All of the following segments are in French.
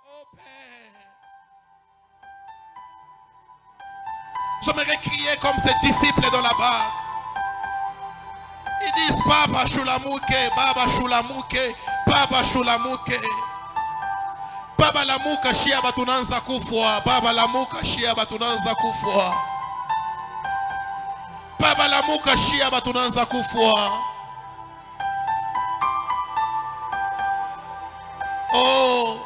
Oh Père, j'aimerais crier comme ces disciples dans la barque. Ils disent Baba Shulamuke, Baba Shulamuke, Baba Shulamuke. Baba lamuka shia batunanza kufwa, Baba lamuka shia batunanza kufwa. Baba lamuka shia batunanza kufwa. Oh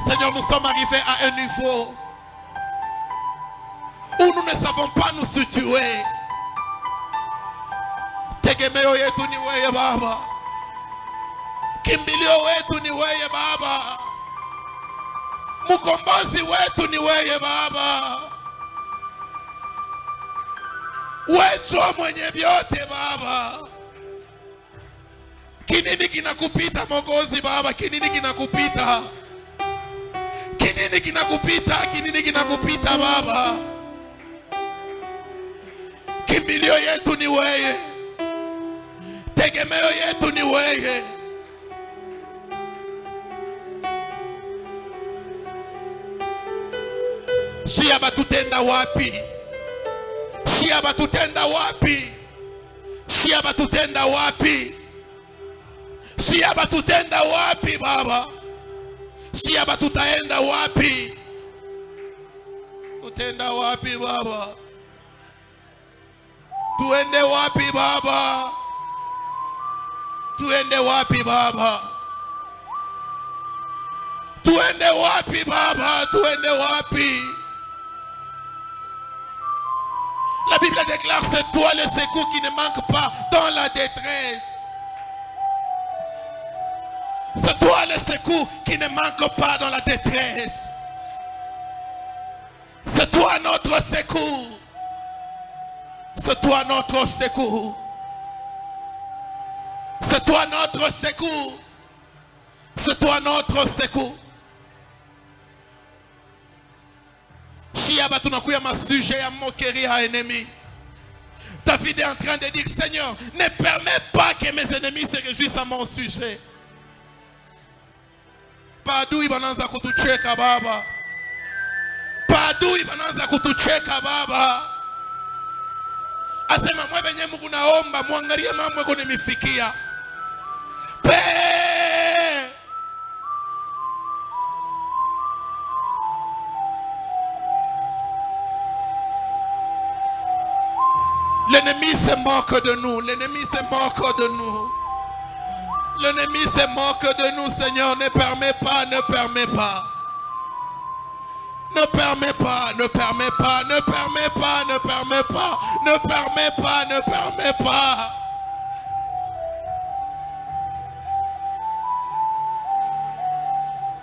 Seigneur, nous sommes arrivés à un niveau où nous ne savons pas nous situer. Tegemeo yetu ni wewe Baba, kimbilio wetu ni wewe Baba, mkombozi wetu ni wewe Baba, wewe mwenye vyote Baba. Kinini kinakupita Mwokozi Baba? Kinini kinakupita? Kinini kinakupita? Kinini kinakupita Baba? Kimbilio yetu ni wewe, tegemeo yetu ni wewe. Shia batutenda wapi? Shia batutenda wapi? Shia batutenda wapi? Shia batutenda wapi Baba? Shia batutaenda wapi? Tutenda wapi Baba? Tuende wapi Baba? Tuende wapi Baba? Tuende wapi Baba? Tuende wapi? La Bible déclare, c'est toi le secours qui ne manque pas dans la détresse. C'est toi le secours qui ne manque pas dans la détresse. C'est toi notre secours. C'est toi notre secours. C'est toi notre secours. C'est toi notre secours. Shia batunakuya ma sujet ya moquerie à ennemi. David est en train de dire, Seigneur, ne permets pas que mes ennemis se réjouissent à mon sujet. Padui bananza kutucheka Baba. Padui bananza kutucheka Baba. Asema mwe benye Mungu naomba muangalie mambo yako nimifikia. L'ennemi se moque de nous. L'ennemi se moque de nous. L'ennemi se moque de nous, Seigneur. Ne permets pas, ne permets pas. Ne permets pas, ne permets pas, ne permets pas, ne permets pas, ne permets pas, ne permets pas.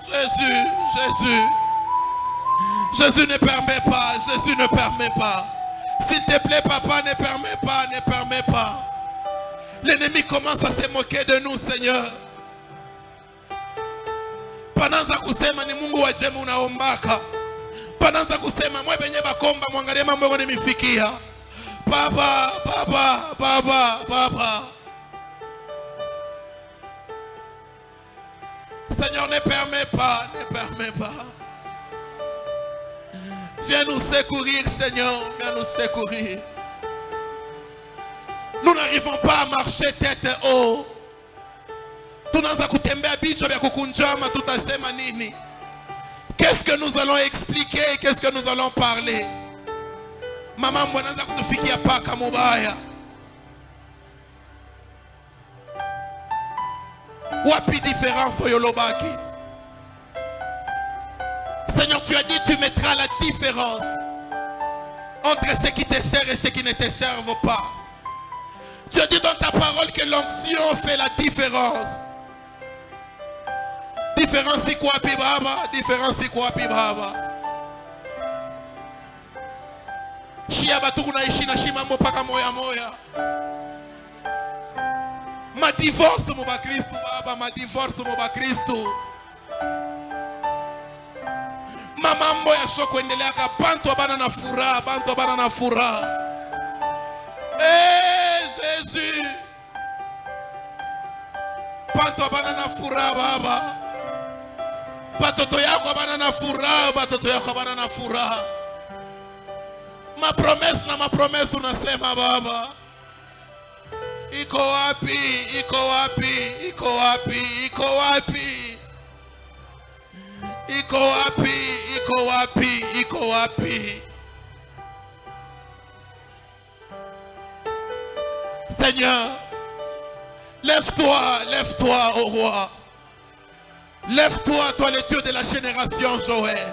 Jésus, Jésus. Jésus ne permet pas, Jésus ne permet pas. S'il te plaît, papa, ne permets pas, ne permets pas. L'ennemi commence à se moquer de nous, Seigneur. Panaanza kusema ni Mungu wa jema unaombaka. Panaanza kusema mwe benye bakomba mwangalie mambo yako nimifikia. Baba, baba, baba, baba. Seigneur, ne permets pas, ne permets pas. Viens nous secourir, Seigneur, viens nous secourir. Nous n'arrivons pas à marcher tête haut. Tunaanza kutembea bicho vya kukunjama, tutasema nini? Qu'est-ce que nous allons expliquer? Qu'est-ce que nous allons parler? Mama mwananza kutufikia paka mubaya. Wapi différence oyolobaki? Seigneur, tu as dit tu mettras la différence entre ce qui te sert et ce qui ne te servent pas. Tu as dit dans ta parole que l'onction fait la différence. Différence c'est quoi Baba? Différence c'est quoi Baba? Shia batuku na ishi na shima mpaka moya moya. Ma divorce mo ba Kristo Baba, ma divorce mo ba Kristo. Mambo ya sho kuendelea ka bantu abana na furaha, bantu abana na furaha. Jésus. bapanto abana na furaha Baba. Batoto yako abana na furaha, batoto yako abana na furaha. Mapromesi unasema Baba. Iko wapi? Iko wapi? Iko wapi? Iko wapi? Iko wapi? Iko wapi? Iko wapi? Seigneur, lève-toi, ô roi. Lève-toi, toi le Dieu de la génération Joël.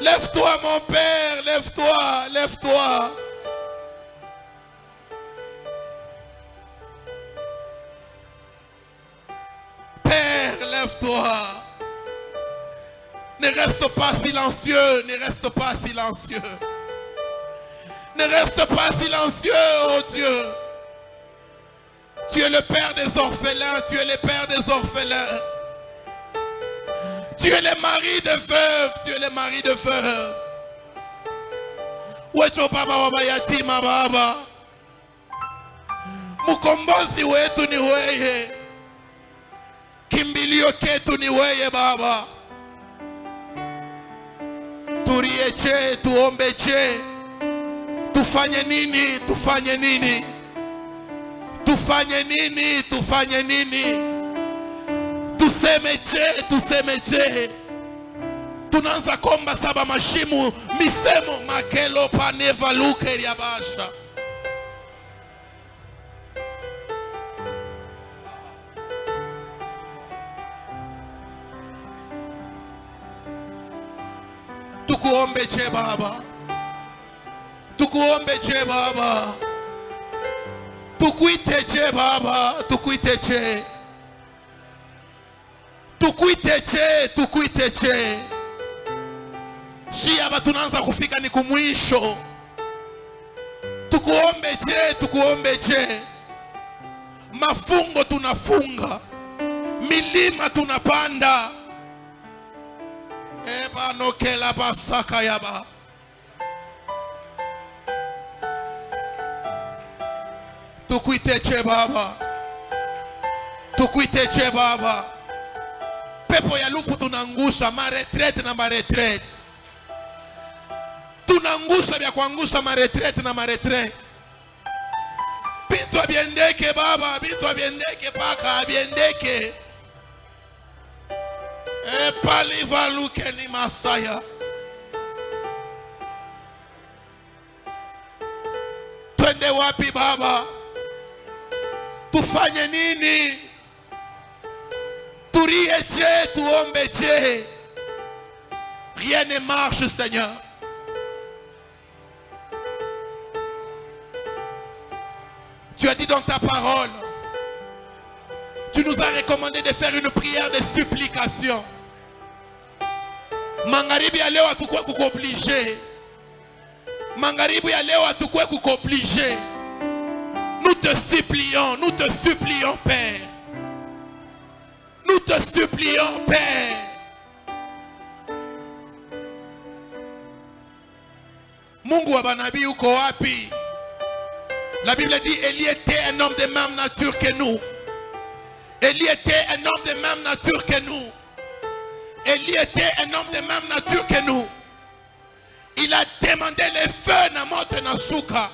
Lève-toi, mon Père, lève-toi, lève-toi. Père, lève-toi. Ne reste pas silencieux, ne reste pas silencieux. Ne reste pas silencieux, oh Dieu. Tu es le Père des orphelins, tu es le Père des orphelins. Tu es le mari de veuve, tu es le mari de veuve. Wecho baba wa mayatima Baba. Mukombozi wetu ni wewe. Kimbilio ketu ni wewe Baba. Turieche, tuombeche. Tufanye nini? Tufanye nini? Tufanye nini? Tufanye nini? Tusemeche, tusemeche. Tunaanza komba saba mashimu misemo makelo paneva luke riabasha. Tukuombeche Baba. Tukuombeche Baba. Tukuiteche Baba, tukuiteche. Tukuiteche, tukuiteche. Shia tunaanza kufika ni kumwisho. Tukuombeche, tukuombeche. Mafungo tunafunga. Milima tunapanda. Eba nokela basaka yaba. Tukuiteche Baba. Tukuiteche Baba. Pepo ya lufu tunangusha maretrete na maretrete. Tunangusha vya kuangusha maretrete na maretrete. Bintu abiendeke Baba, bintu abiendeke paka abiendeke. Palivaluke ni Masaya. Twende wapi Baba? Tufanye nini? Turieche, tuombeche. Rien ne marche, Seigneur. Tu as dit dans ta parole, tu nous as recommandé de faire une prière de supplication. Mangaribi ya leo atukwe kukuoblige. Mangaribi ya leo atukwe kukuoblige. Nous te supplions, Père. Nous te supplions, Père. Mungu wa banabii uko wapi? La Bible dit, Élie était un homme de même nature que nous. Élie était un homme de même nature que nous. Élie était un homme de même nature que nous. Il a demandé le feu na moto na suka.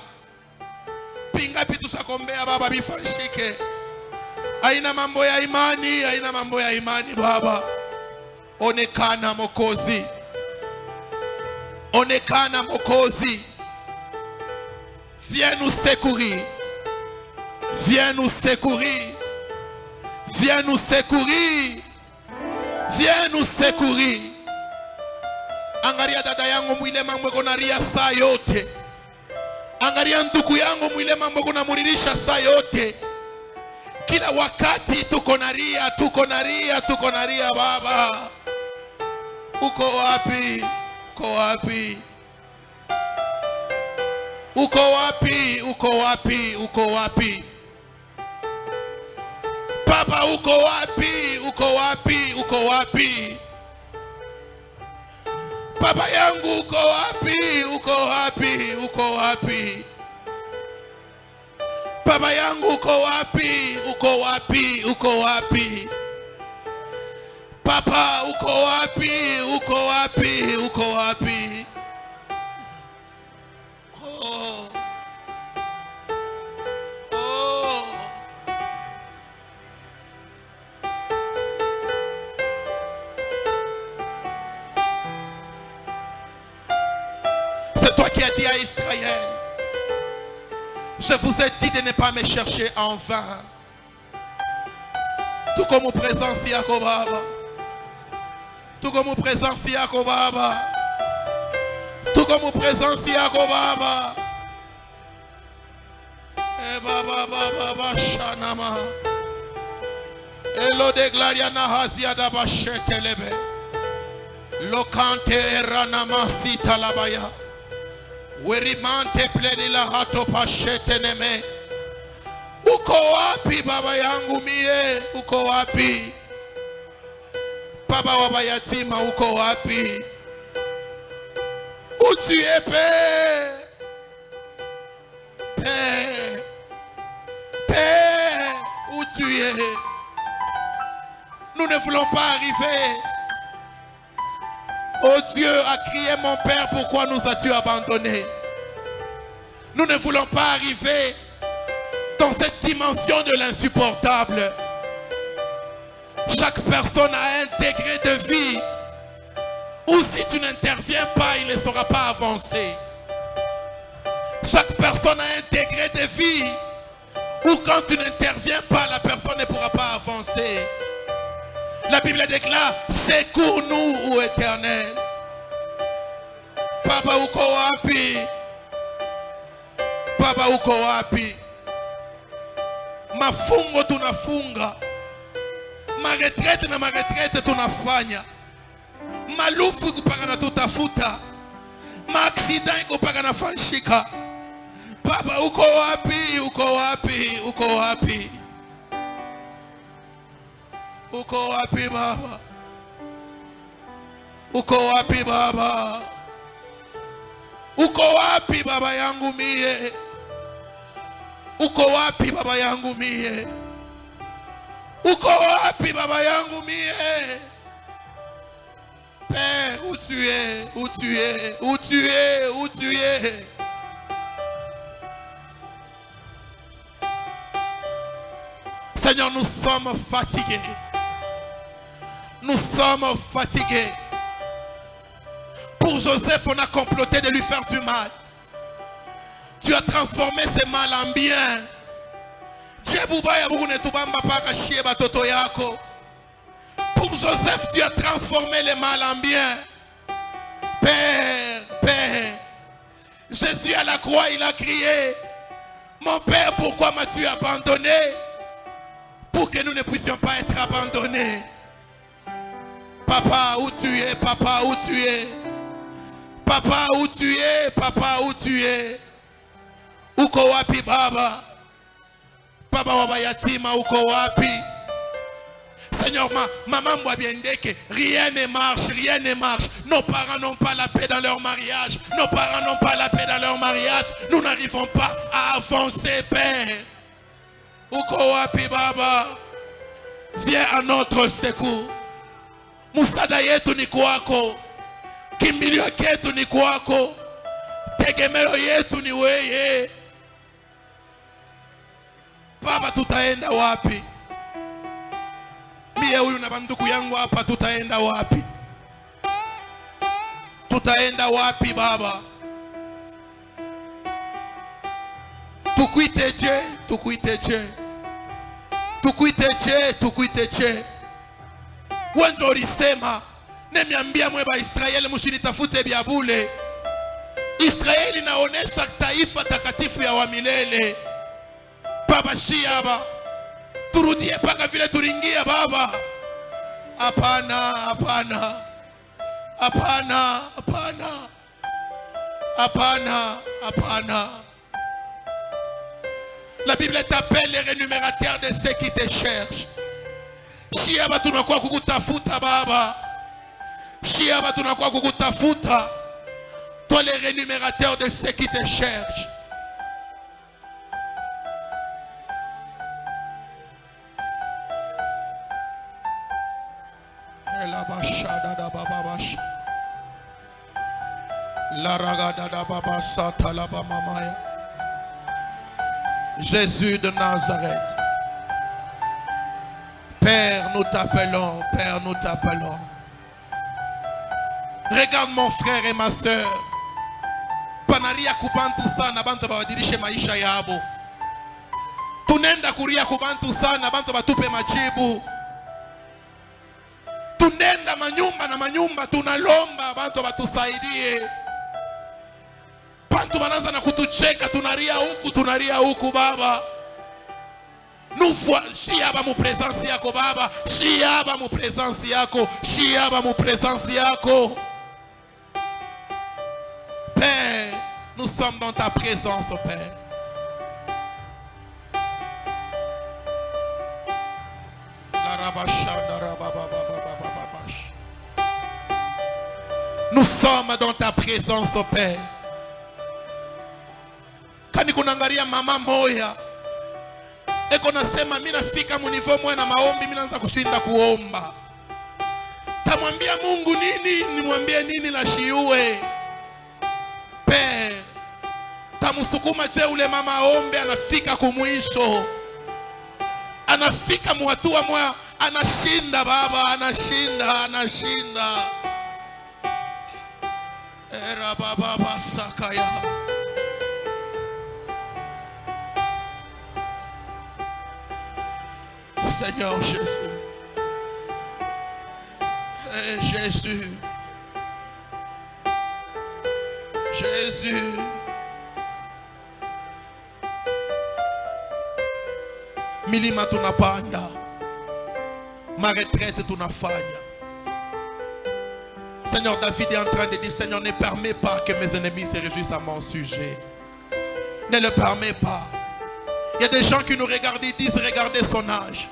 Pinga pitu sakombea Baba bifanshike. Aina mambo ya imani, aina mambo ya imani Baba. Onekana Mokozi. Onekana Mokozi. Viens nous secourir. Viens nous secourir. Viens nous secourir. Viens nous secourir. Angalia dada yangu mwile mambo konaria saa yote. Angalia ndugu yangu mwile mambo konamuririsha saa yote. Kila wakati tuko naria Baba. Uko wapi? Uko wapi? Uko wapi? Uko wapi? Uko wapi? Baba uko wapi? Uko wapi? Uko wapi? Baba yangu uko wapi? Uko wapi? Uko wapi? Baba yangu uko wapi? Uko wapi? Uko wapi? Papa uko wapi? Uko wapi? Uko wapi? Oh. Oh. C'est toi qui as dit à Israël, je vous ai dit de ne pas me chercher en vain. Tout comme présence Yakobaba. Tout comme présence Yakobaba. Tout comme présence Yakobaba. E baba baba shanama. Elo de glariana hazia da bashetelebe. Lokante ranama sita labaya. Werimante pleni la hato pashete neme. Uko wapi baba yangu mie? Uko wapi? Baba wa bayatima uko wapi? Où tu es, Père? Père, Père, où tu es? Nous ne voulons pas arriver. Oh Dieu, a crié mon Père, pourquoi nous as-tu abandonnés? Nous ne voulons pas arriver dans cette dimension de l'insupportable. Chaque personne a un degré de vie où si tu n'interviens pas, il ne saura pas avancer. Chaque personne a un degré de vie où quand tu n'interviens pas, la personne ne pourra pas avancer. La Bible déclare, secours-nous, ô Éternel. Papa uko wapi? Papa uko wapi? Mafungo tunafunga. Maretrete na maretrete tunafanya. Malufu kupaka na tutafuta. Maaksida kupaka na fanshika. Baba uko wapi? Uko wapi? Uko wapi? Uko wapi Baba? Uko wapi Baba? Uko wapi Baba yangu mie? Uko wapi Baba yangu mie? Uko wapi Baba yangu mie? Père, où tu es? Où tu es? Où tu es? Où tu es? Seigneur, nous sommes fatigués. Nous sommes fatigués. Pour Joseph, on a comploté de lui faire du mal. Tu as transformé ce mal en bien. Pour Joseph, tu as transformé le mal en bien. Père, Père, Jésus à la croix, il a crié, mon Père, pourquoi m'as-tu abandonné? Pour que nous ne puissions pas être abandonnés. Papa, où tu es? Papa, où tu es? Papa, où tu es? Papa, où tu es? Uko wapi Baba? Baba wa bayatima uko wapi? Seigneur, maman Mwabiendeke, rien ne marche, rien ne marche. Nos parents n'ont pas la paix dans leur mariage. Nos parents n'ont pas la paix dans leur mariage. Nous n'arrivons pas à avancer, Père. Uko wapi Baba? Viens à notre secours. Musada yetu ni kwako. Kimbilio ketu ni kwako. Tegemeo yetu ni weye. Baba, tutaenda wapi? Mie huyu na banduku yangu hapa, tutaenda wapi? Tutaenda wapi Baba? Tukuite je, tukuite je. Tukuite je, tukuite je. Wanjo ulisema, nemiambia mweba Israeli mushinitafute vya bure. Israeli inaonesha taifa takatifu ya wa milele. Baba shiaba, turudie paka vile turingia Baba. Hapana, hapana. Hapana, hapana. Hapana, hapana. La Bible t'appelle les rémunérateurs de ceux qui te cherchent. Shiaba tunakuwa kukutafuta Baba. Shiaba tunakuwa kukutafuta. Toi les rémunérateurs de ceux qui te cherchent. Jésus de Nazareth. Père, nous t'appelons. Père, nous t'appelons. Regarde mon frère et ma soeur. Panaria kubantu sana bantu bawadilishe maisha yabo. Tunenda kuria kubantu sana bantu batupe majibu. Tunenda manyumba na manyumba tunalomba bantu batusaidie. Bantu banaanza na kutucheka, tunaria huku baba. Shiaba mu presence yako baba, shiaba mu presence yako, shiaba mu presence yako. Père, nous sommes dans ta présence, Père. Nous sommes dans ta présence, Père. Kani kunangaria mama moya eko nasema mimi nafika mu niveau moya na maombi, mimi naanza kushinda kuomba. Tamwambia Mungu nini? Nimwambie nini la shiue? Père, tamusukuma je ule mama aombe, anafika kumwisho. Anafika muatua moya, anashinda baba, anashinda. Era baba basakaya. Seigneur Jésus. Jésus. Jésus. Milima tunapanda. Ma retraite tunafanya. Seigneur, David est en train de dire, Seigneur, ne permets pas que mes ennemis se réjouissent à mon sujet. Ne le permets pas. Il y a des gens qui nous regardent, ils disent, regardez son âge.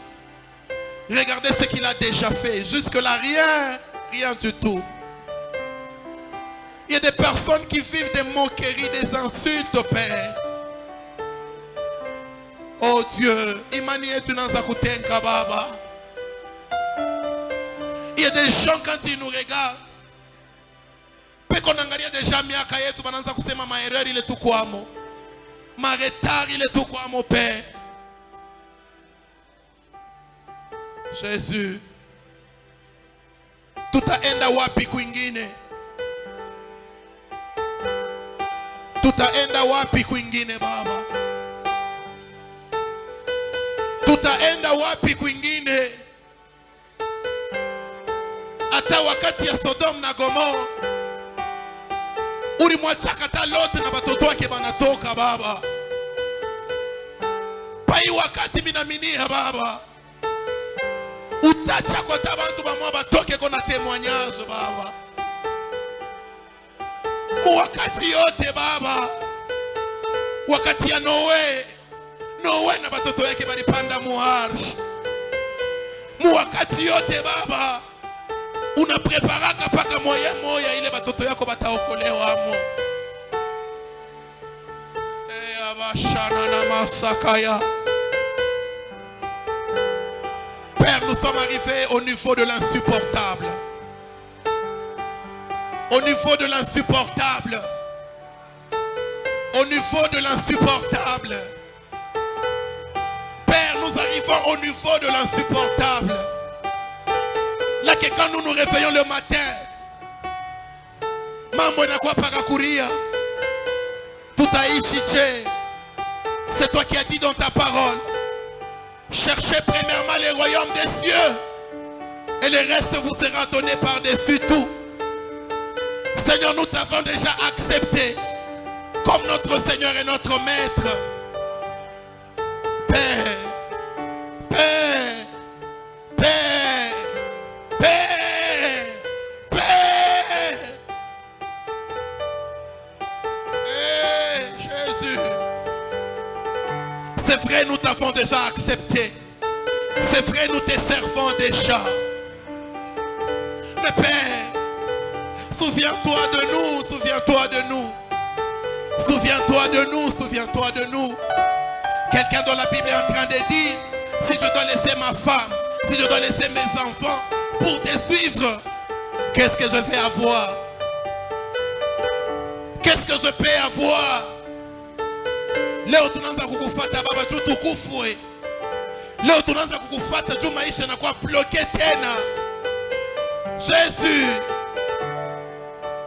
Regardez ce qu'il a déjà fait. Jusque-là, rien du tout. Il y a des personnes qui vivent des moqueries, des insultes, Père. Oh Dieu, Imani est une anzakutenka baba. Il y a des gens quand ils nous regardent, pekonangalia déjà miaka yetu bananza kusema maerreur ile tu kwamo. Ma retard ile tu kwamo, Père. Jésus, tutaenda wapi kwingine? Tutaenda wapi kwingine baba? Tutaenda wapi kwingine? Hata wakati ya Sodom na Gomora ulimwachaka hata Lot na watoto wake banatoka baba. Pai wakati minaminia baba, utacha kwa tabantu bamwa batoke kona témoignage baba. Mu wakati yote baba, wakati ya Noe na batoto yake balipanda muarsh. Mu wakati yote baba, unapreparaka paka moya ile batoto yako bataokolewa amo. Abashana na masakaya. Père, nous sommes arrivés au niveau de l'insupportable. Au niveau de l'insupportable. Au niveau de l'insupportable. Père, nous arrivons au niveau de l'insupportable. Là que quand nous nous réveillons le matin, mambo inakuwa pakakuria, tutaishi je? C'est toi qui as dit dans ta parole, cherchez premièrement les royaumes des cieux et le reste vous sera donné par-dessus tout. Seigneur, nous t'avons déjà accepté comme notre Seigneur et notre Maître. Père, Père, Père, Père, Père. Jésus, c'est vrai, nous t'avons déjà accepté. C'est vrai, nous te servons déjà. Mais Père, souviens-toi de nous, souviens-toi de nous. Souviens-toi de nous, souviens-toi de nous. Quelqu'un dans la Bible est en train de dire, si je dois laisser ma femme, si je dois laisser mes enfants pour te suivre, qu'est-ce que je vais avoir? Qu'est-ce que je peux avoir? Leo tunaanza kukufuata Baba juu tukufu. Leo tunaanza kukufuata juu maisha yanakuwa bloqué tena. Jésus,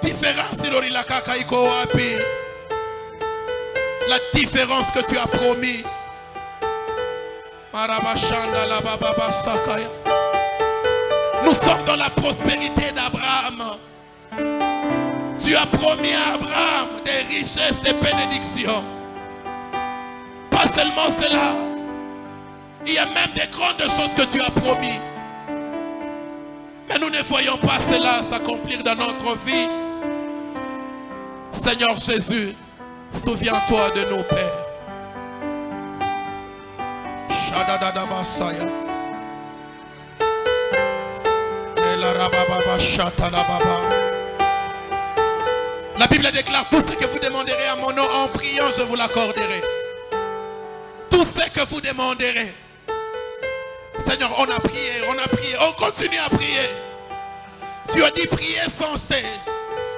différence ilori la kaka iko wapi? La différence que tu as promis. Marabashanda la baba sakaya. Nous sommes dans la prospérité d'Abraham. Tu as promis à Abraham des richesses, des bénédictions. Pas seulement cela. Il y a même des grandes choses que tu as promis. Mais nous ne voyons pas cela s'accomplir dans notre vie. Seigneur Jésus, souviens-toi de nos pères. Shadadadabasaya. La Bible déclare: tout ce que vous demanderez à mon nom en priant, je vous l'accorderai. Tout ce que vous demanderez. Seigneur, on a prié, on continue à prier. Tu as dit prier sans cesse,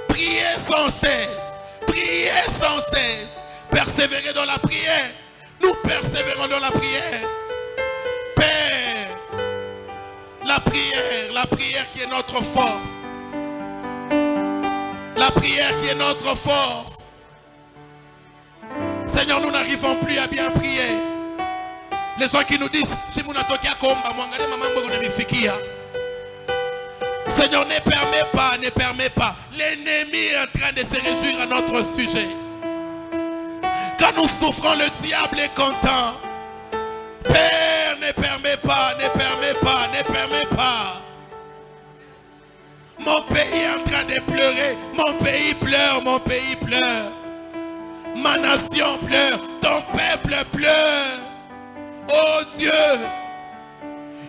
prier sans cesse, prier sans cesse. Persévérer dans la prière. Nous persévérons dans la prière. Père, la prière qui est notre force. La prière qui est notre force. Seigneur, nous n'arrivons plus à bien prier. Les gens qui nous disent, si vous n'avez Seigneur, ne permets pas. L'ennemi est en train de se réjouir à notre sujet. Quand nous souffrons, le diable est content. Père, ne permets pas. Mon pays est en train de pleurer. Mon pays pleure. Ma nation pleure. Ton peuple pleure. Oh Dieu,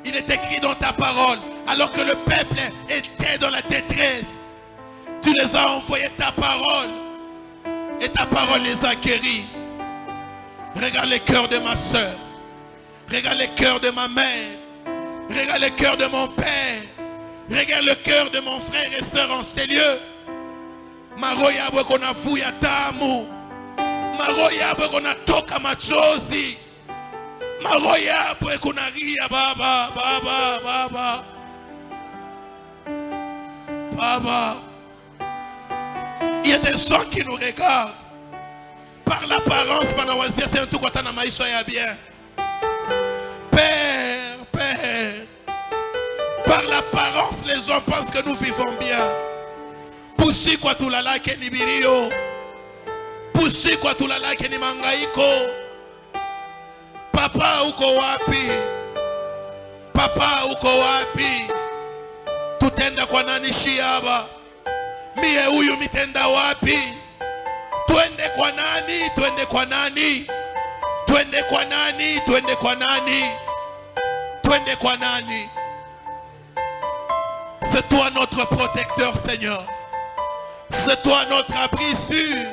il est écrit dans ta parole, alors que le peuple était dans la détresse, tu les as envoyés ta parole, et ta parole les a guéris. Regarde le cœur de ma soeur, regarde le cœur de ma mère, regarde le cœur de mon père, regarde le cœur de mon frère et soeur en ces lieux. Maroya bwekona vuya tamu, maroya bwekona toka machozi. Maroya bwekunaria baba. Il y a des gens qui nous regardent par l'apparence, c'est un tout quoi na maisha ya bien. Père, par l'apparence les gens pensent que nous vivons bien. Pushi kwa tulala ke ni birio, pushi kwa tulala ke ni mangaiko. Papa uko wapi? Tutenda kwa nani shiaba? Mie huyu mitenda wapi? Twende kwa nani? C'est toi notre protecteur, Seigneur. C'est toi notre abri sûr.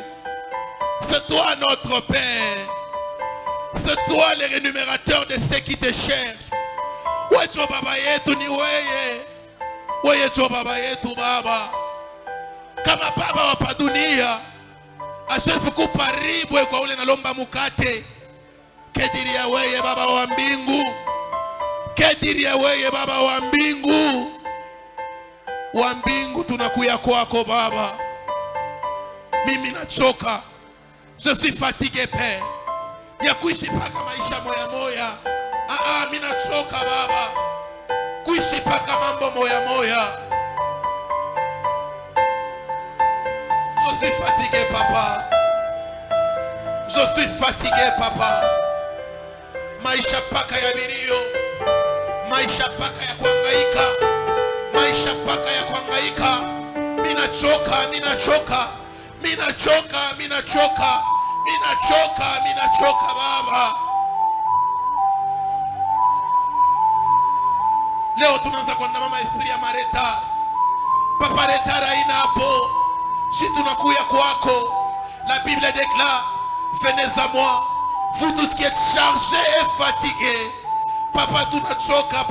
C'est toi notre Père. C'est toi le rémunérateur de ceux qui te cherchent. Wewe baba yetu ni wewe. Wewe tu baba yetu baba. Kama baba wa dunia asiwezi kupa ribwe kwa ule nalomba mukate. Kediri ya wewe baba wa mbingu. Kediri ya wewe baba wa mbingu. Wa mbingu tunakuya kwako baba. Mimi nachoka. Je suis fatigué, Père. Ya kuishi paka maisha moya. Mimi nachoka baba. Kuishi paka mambo moya. Je suis fatigué papa. Maisha paka ya birio. Maisha paka ya kuhangaika. Mimi nachoka baba. Leo tunaanza kuandama maesprit ya mareta. Papa retard haina hapo. Si tunakuya kwako. La Bible déclare: venez à moi, vous tous qui êtes chargés et fatigués. Papa tunachoka.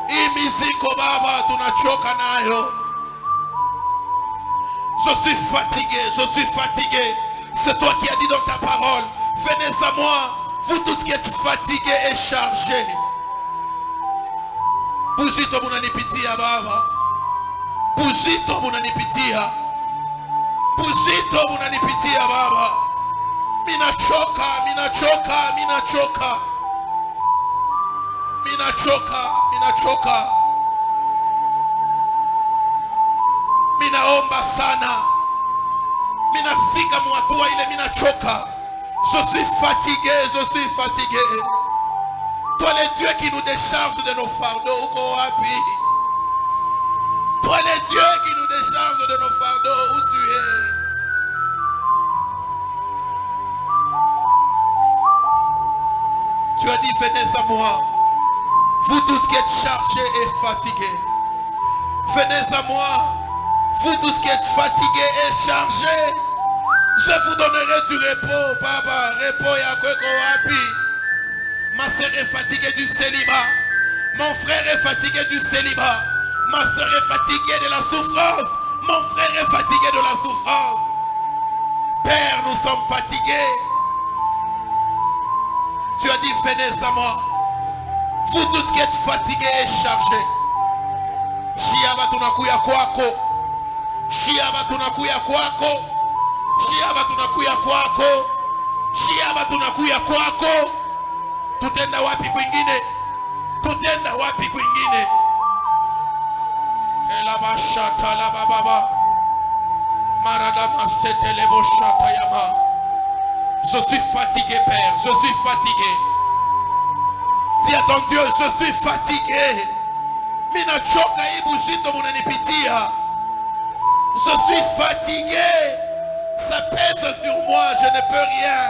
Hii Miziko Baba, tunachoka nayo. Je suis fatigué, je suis fatigué. C'est toi qui as dit dans ta parole, venez à moi, vous tous qui êtes fatigués et chargés. Bujito munanipitia Baba. Bujito munanipitia. Bujito munanipitia Baba. Minachoka, minachoka, minachoka. Minachoka, minachoka. Minaomba sana. Minafika mwatua ile minachoka. Je suis fatigué, je suis fatigué. Toi le Dieu qui nous décharge de nos fardeaux, uko wapi? Toi le Dieu qui nous décharge de nos fardeaux, où tu es? Tu as dit venez à moi, vous tous qui êtes chargés et fatigués. Venez à moi, vous tous qui êtes fatigués et chargés. Je vous donnerai du repos, Baba, repos ya kweko wapi? Ma soeur est fatiguée du célibat. Mon frère est fatigué du célibat. Ma soeur est fatiguée de la souffrance. Mon frère est fatigué de la souffrance. Père, nous sommes fatigués. Tu as dit venez à moi, vous tous qui êtes fatigués et chargés. Shiaba tunakuya kwako. Shiaba tunakuya kwako. Shiaba tunakuya kwako. Shiaba tunakuya kwako. Tutenda wapi kwingine? Tutenda wapi kwingine? Ela bashata la baba. Marada masete le boshata yama. Je suis fatigué, Père, je suis fatigué. Dis à ton Dieu, je suis fatigué. Minachoka ibujito munanipitia. Je suis fatigué. Ça pèse sur moi, je ne peux rien.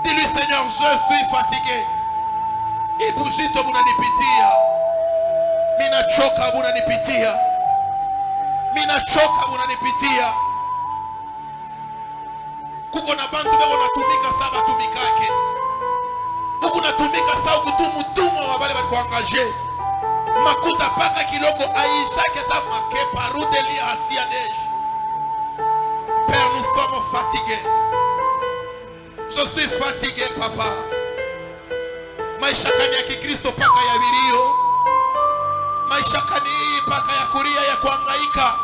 Dis-lui, Seigneur, je suis fatigué. Ibujito munanipitia. Minachoka munanipitia. Minachoka munanipitia. Kuko na bantu beko natumika sa batumikake. Uku natumika sa ukutumutumo wa bale balikuangaje. Makuta paka kiloko aisha keta make paru deli asia deje. Père, nous sommes fatigués. Je suis fatigué, papa. Maisha kani ya Kikristo paka ya virio. Maisha kani paka ya kuria ya kuangaika.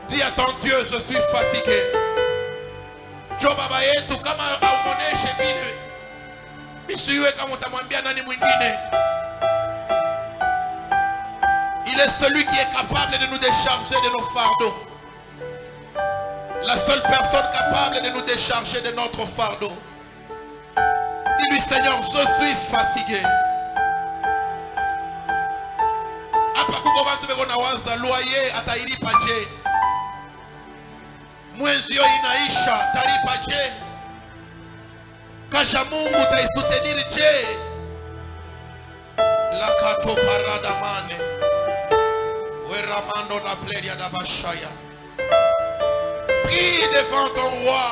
Dis à ton Dieu, je suis fatigué. Jo baba yetu kama aumoneshe vile. Misiwe kama utamwambia nani mwingine. Il est celui qui est capable de nous décharger de nos fardeaux. La seule personne capable de nous décharger de notre fardeau. Dis-lui, Seigneur, je suis fatigué. Hapa kuko bantu beko na waza loyer atailipa je. Mwezi yo inaisha, taripa je. Kasha Mungu taisuteniri je. Lakato parada mane. Weramando la pleria da bashaya. Prie devant ton roi.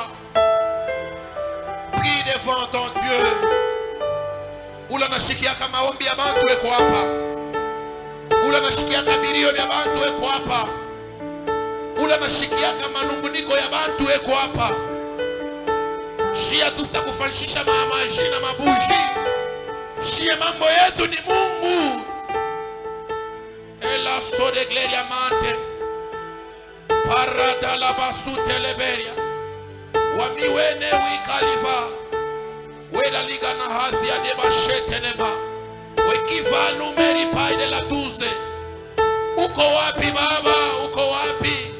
Prie devant ton Dieu. Ula nashikiaka maombi ya bantu eko hapa. Ula nashikiaka birio ya bantu eko hapa. Ula nashikiaka manunguniko ya bantu eko hapa. Shia tusitakufanyisha maamaji na mabuji. Shia mambo yetu ni Mungu. Ela sode gleria mante. Parada la basu teleberia. Wamiwene wikaliva. Weda liga na hazia de bashete nema. Wekiva numeri pai de la Tuesday. Uko wapi baba? Uko wapi?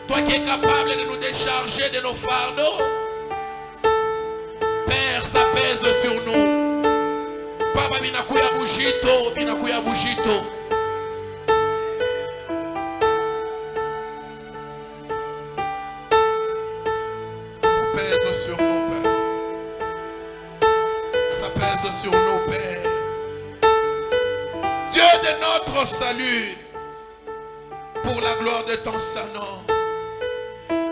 Toi qui es capable de nous décharger de nos fardeaux. Père, ça pèse sur nous. Baba binakuya bujito, binakuya bujito. Ça pèse sur nous, Père. Ça pèse sur nous, Père. Dieu de notre salut, pour la gloire de ton Saint-Nom.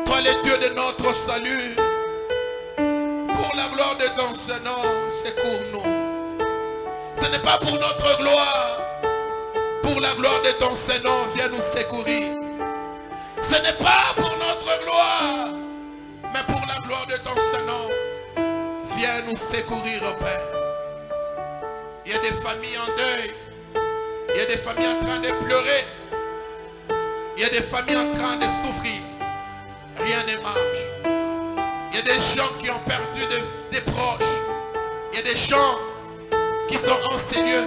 Toi, le Dieu de notre salut, gloire de ton Saint-Nom, secours-nous. Ce n'est pas pour notre gloire. Pour la gloire de ton Saint-Nom, viens nous secourir. Ce n'est pas pour notre gloire, mais pour la gloire de ton Saint-Nom, viens nous secourir, oh Père. Il y a des familles en deuil. Il y a des familles en train de pleurer. Il y a des familles en train de souffrir. Rien ne marche. Il y a des gens qui ont perdu des proches. Il y a des gens qui sont en ces lieux.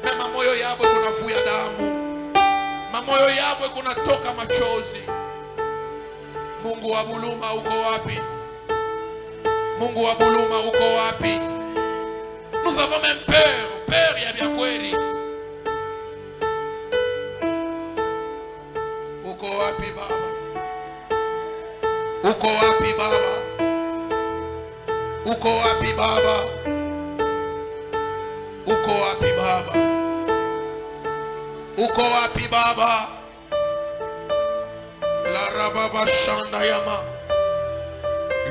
Mais maman yo yabo kuna fuya damu. Maman yo yabo kuna toka machozi. Mungu wa buluma uko wapi? Mungu wa buluma uko wapi? Nous avons même peur ya vya kweli. Uko wapi baba? Uko wapi baba? Uko wapi baba? Uko wapi baba? Uko wapi baba? La rababa shanda yama.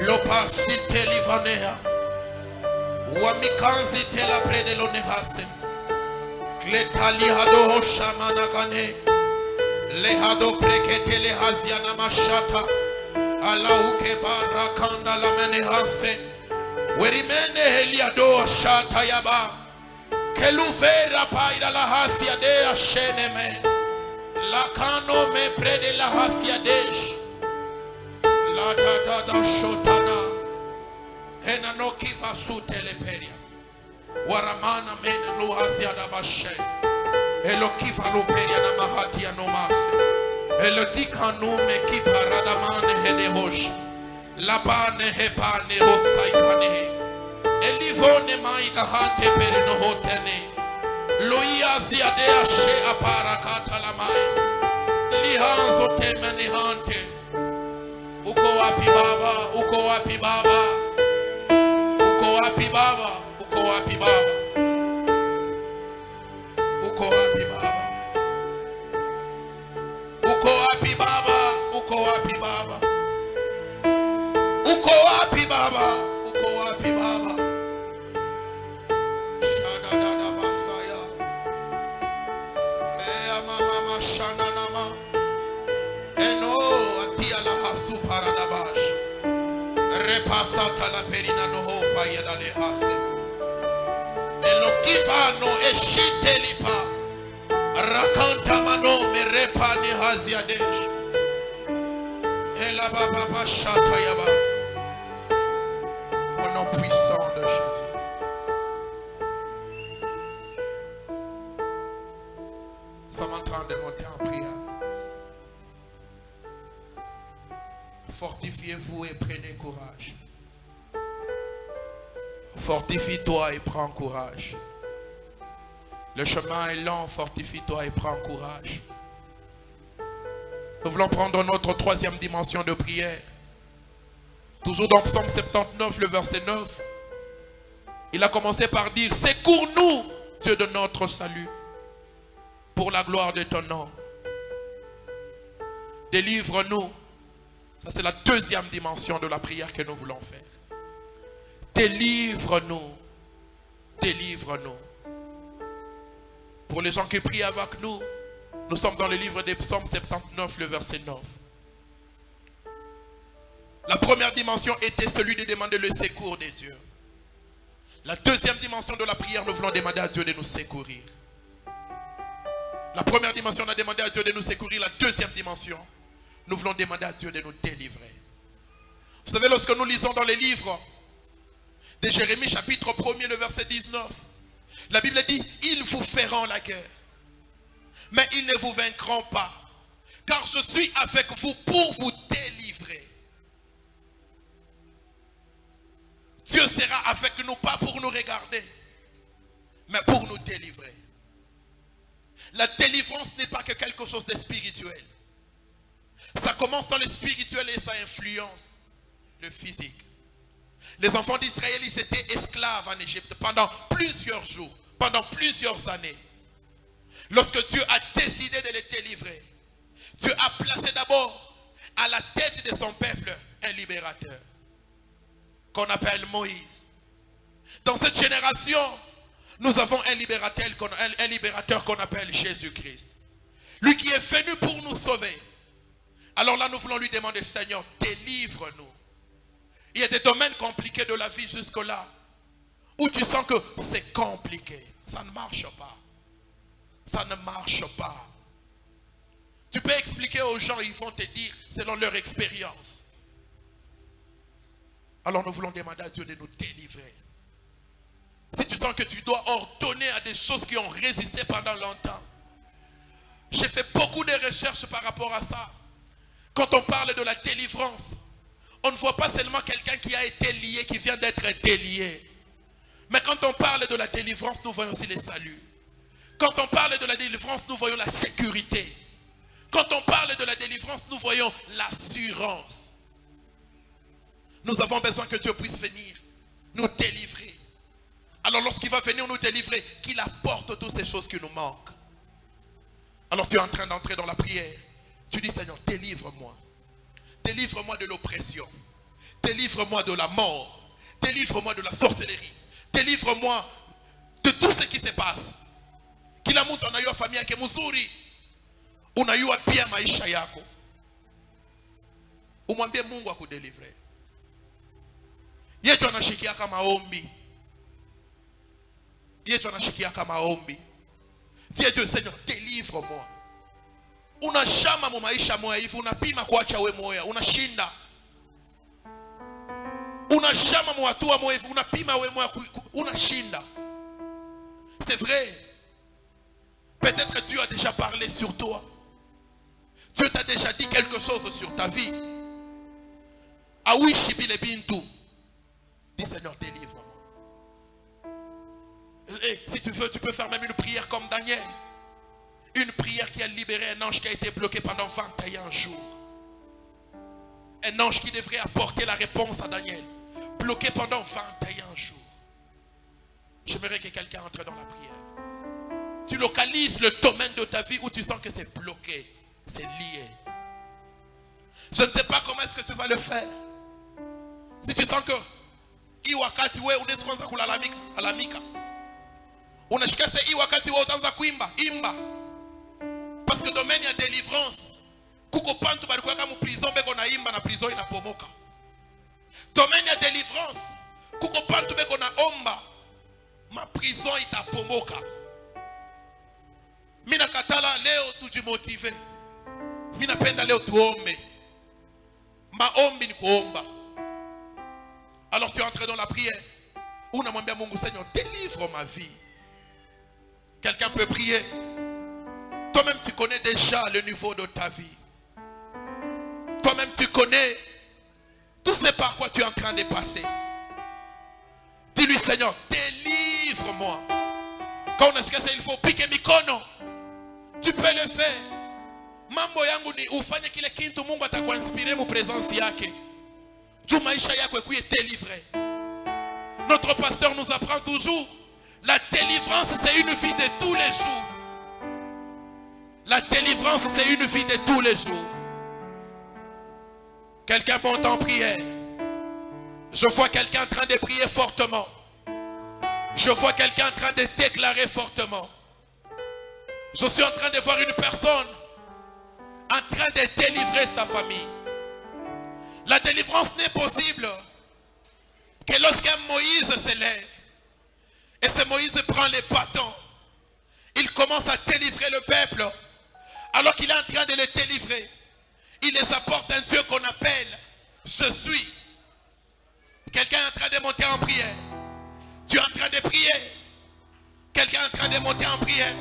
Lopasi telivanea. Wamikanzi tela prede lonehase. Kletali hado shamana gane. Lehado prekete lehaziana mashata. Alauke barakanda la menehase. Werimene heliado shata yaba. Keluvera paira la hasia de asheneme. Lakano me prede la hasia desh. La da shotana. Hena no kiva su teleperia. Waramana mene lo hasia da bashe. Elo kiva lo peria na mahati anomase. Elo dikanu me kipa radamane hede hosh. Labane hepane hosaikane. Elivone maida hante pere no hotene. Loia ziade ashe aparakata la mai. Lihanzo temeni hante. Uko wapi baba? Uko wapi baba? Uko wapi baba? Uko wapi baba? Uko wapi baba? Uko wapi baba? Uko wapi baba? Uko wapi baba? Uko wapi baba? Shada da basaya. Eya mama shana nama. Eno atia la hasu paradabash. Repasata la perina no hopa yedale hase. Elokivano eshite lipa. Rakanta mano me repa ni haziadesh. Ela baba bashata yaba. Au nom puissant de Jésus. Nous sommes en train de monter en prière. Fortifiez-vous et prenez courage. Fortifie-toi et prends courage. Le chemin est long, fortifie-toi et prends courage. Nous voulons prendre notre troisième dimension de prière. Toujours dans Psaume 79, le verset 9. Il a commencé par dire, secours-nous, Dieu de notre salut, pour la gloire de ton nom. Délivre-nous. Ça, c'est la deuxième dimension de la prière que nous voulons faire. Délivre-nous. Délivre-nous. Pour les gens qui prient avec nous, nous sommes dans le livre des Psaumes 79, le verset 9. La première dimension était celui de demander le secours de Dieu. La deuxième dimension de la prière, nous voulons demander à Dieu de nous secourir. La première dimension, on a demandé à Dieu de nous secourir. La deuxième dimension, nous voulons demander à Dieu de nous délivrer. Vous savez, lorsque nous lisons dans les livres de Jérémie chapitre 1er, le verset 19, la Bible dit, ils vous feront la guerre, mais ils ne vous vaincront pas, car je suis avec vous pour vous délivrer. Dieu sera avec nous, pas pour nous regarder, mais pour nous délivrer. La délivrance n'est pas que quelque chose de spirituel. Ça commence dans le spirituel et ça influence le physique. Les enfants d'Israël, ils étaient esclaves en Égypte pendant plusieurs jours, pendant plusieurs années. Lorsque Dieu a décidé de les délivrer, Dieu a placé d'abord à la tête de son peuple un libérateur. qu'on appelle Moïse. Dans cette génération, nous avons un libérateur qu'on appelle Jésus-Christ. Lui qui est venu pour nous sauver. Alors là, nous voulons lui demander, Seigneur, délivre-nous. Il y a des domaines compliqués de la vie jusque-là, où tu sens que c'est compliqué. Ça ne marche pas. Ça ne marche pas. Tu peux expliquer aux gens, ils vont te dire selon leur expérience. Alors nous voulons demander à Dieu de nous délivrer. Si tu sens que tu dois ordonner à des choses qui ont résisté pendant longtemps. J'ai fait beaucoup de recherches par rapport à ça. Quand on parle de la délivrance, on ne voit pas seulement quelqu'un qui a été lié, qui vient d'être délié. Mais quand on parle de la délivrance, nous voyons aussi les saluts. Quand on parle de la délivrance, nous voyons la sécurité. Quand on parle de la délivrance, nous voyons l'assurance. Nous avons besoin que Dieu puisse venir nous délivrer. Alors lorsqu'il va venir nous délivrer, qu'il apporte toutes ces choses qui nous manquent. Alors tu es en train d'entrer dans la prière. Tu dis, Seigneur, délivre-moi. Délivre-moi de l'oppression. Délivre-moi de la mort. Délivre-moi de la sorcellerie. Délivre-moi de tout ce qui se passe. Kila mtu anayua familia yake mzuri. Unayua pia maisha yako. Umwambie Mungu akudelivre. Yetu anashikia kama ombi. Yetu anashikia kama ombi. Si Dieu, Seigneur, délivre-moi. Unashama mu maisha moya hivi, unapima kuacha we moya, unashinda. Unashama mu hatua moya hivi, unapima we moya, unashinda. C'est vrai. Peut-être Dieu a déjà parlé sur toi. Dieu t'a déjà dit quelque chose sur ta vie. Ah oui, Shibile Bintou. Dis, Seigneur, délivre-moi. Et si tu veux, tu peux faire même une prière comme Daniel. Une prière qui a libéré un ange qui a été bloqué pendant 21 jours. Un ange qui devrait apporter la réponse à Daniel. Bloqué pendant 21 jours. J'aimerais que quelqu'un entre dans la prière. Tu localises le domaine de ta vie où tu sens que c'est bloqué. C'est lié. Je ne sais pas comment est-ce que tu vas le faire. Si tu sens que hii wakati wewe unaweza kuanza kulalamika. Unashika sasa hii wakati wewe utaanza kuimba, imba. Parce que domaine ya délivrance, kuko pantu balikuwa kama prison beko na imba na prison inapomoka. Domaine ya délivrance, kuko pantu beko na omba, ma prison itapomoka. Mina katala leo tujimotive. Mina penda leo tuombe. Maombi ni kuomba. Alors tu entres dans la prière. Unamwambia Mungu, Seigneur, délivre ma vie. Quelqu'un peut prier. Toi-même tu connais déjà le niveau de ta vie. Toi-même tu connais tout ce par quoi tu es en train de passer. Dis-lui, Seigneur, délivre-moi. Quand on a ce que c'est, il faut piquer mikono. Tu peux le faire. Mambo yangu ni ufanye kile kitu Mungu atakuinspirer mu présence yake. Juu maisha yako ekuye délivré. Notre pasteur nous apprend toujours, la délivrance c'est une vie de tous les jours. La délivrance c'est une vie de tous les jours. Quelqu'un monte en prière. Je vois quelqu'un en train de prier fortement. Je vois quelqu'un en train de déclarer fortement. Je suis en train de voir une personne en train de délivrer sa famille. La délivrance n'est possible que lorsqu'un Moïse s'élève et ce Moïse prend les bâtons, il commence à délivrer le peuple. Alors qu'il est en train de les délivrer, il les apporte un Dieu qu'on appelle Je suis. Quelqu'un est en train de monter en prière. Tu es en train de prier. Quelqu'un est en train de monter en prière.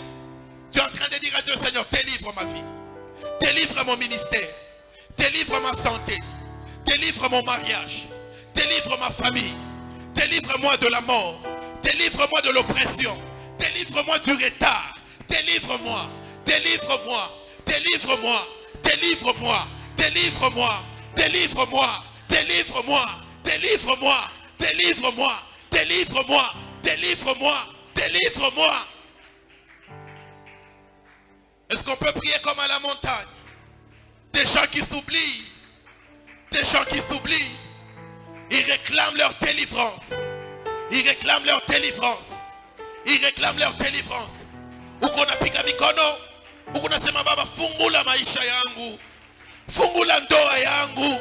Tu es en train de dire à Dieu, Seigneur, délivre ma vie. Délivre mon ministère. Délivre ma santé. Délivre mon mariage. Délivre ma famille. Délivre-moi de la mort. Délivre-moi de l'oppression. Délivre-moi du retard. Délivre-moi. Délivre-moi. Délivre-moi. Délivre-moi. Délivre-moi. Délivre-moi. Délivre-moi. Délivre-moi. Délivre-moi. Délivre-moi. Délivre-moi. Délivre-moi. Est-ce qu'on peut prier comme à la montagne? Des gens qui s'oublient. Des gens qui s'oublient. Ils réclament leur délivrance. Ils réclament leur délivrance. Ils réclament leur délivrance. Uko napika mikono. Uko nasema Baba, fungula maisha yangu. Fungula ndoa yangu.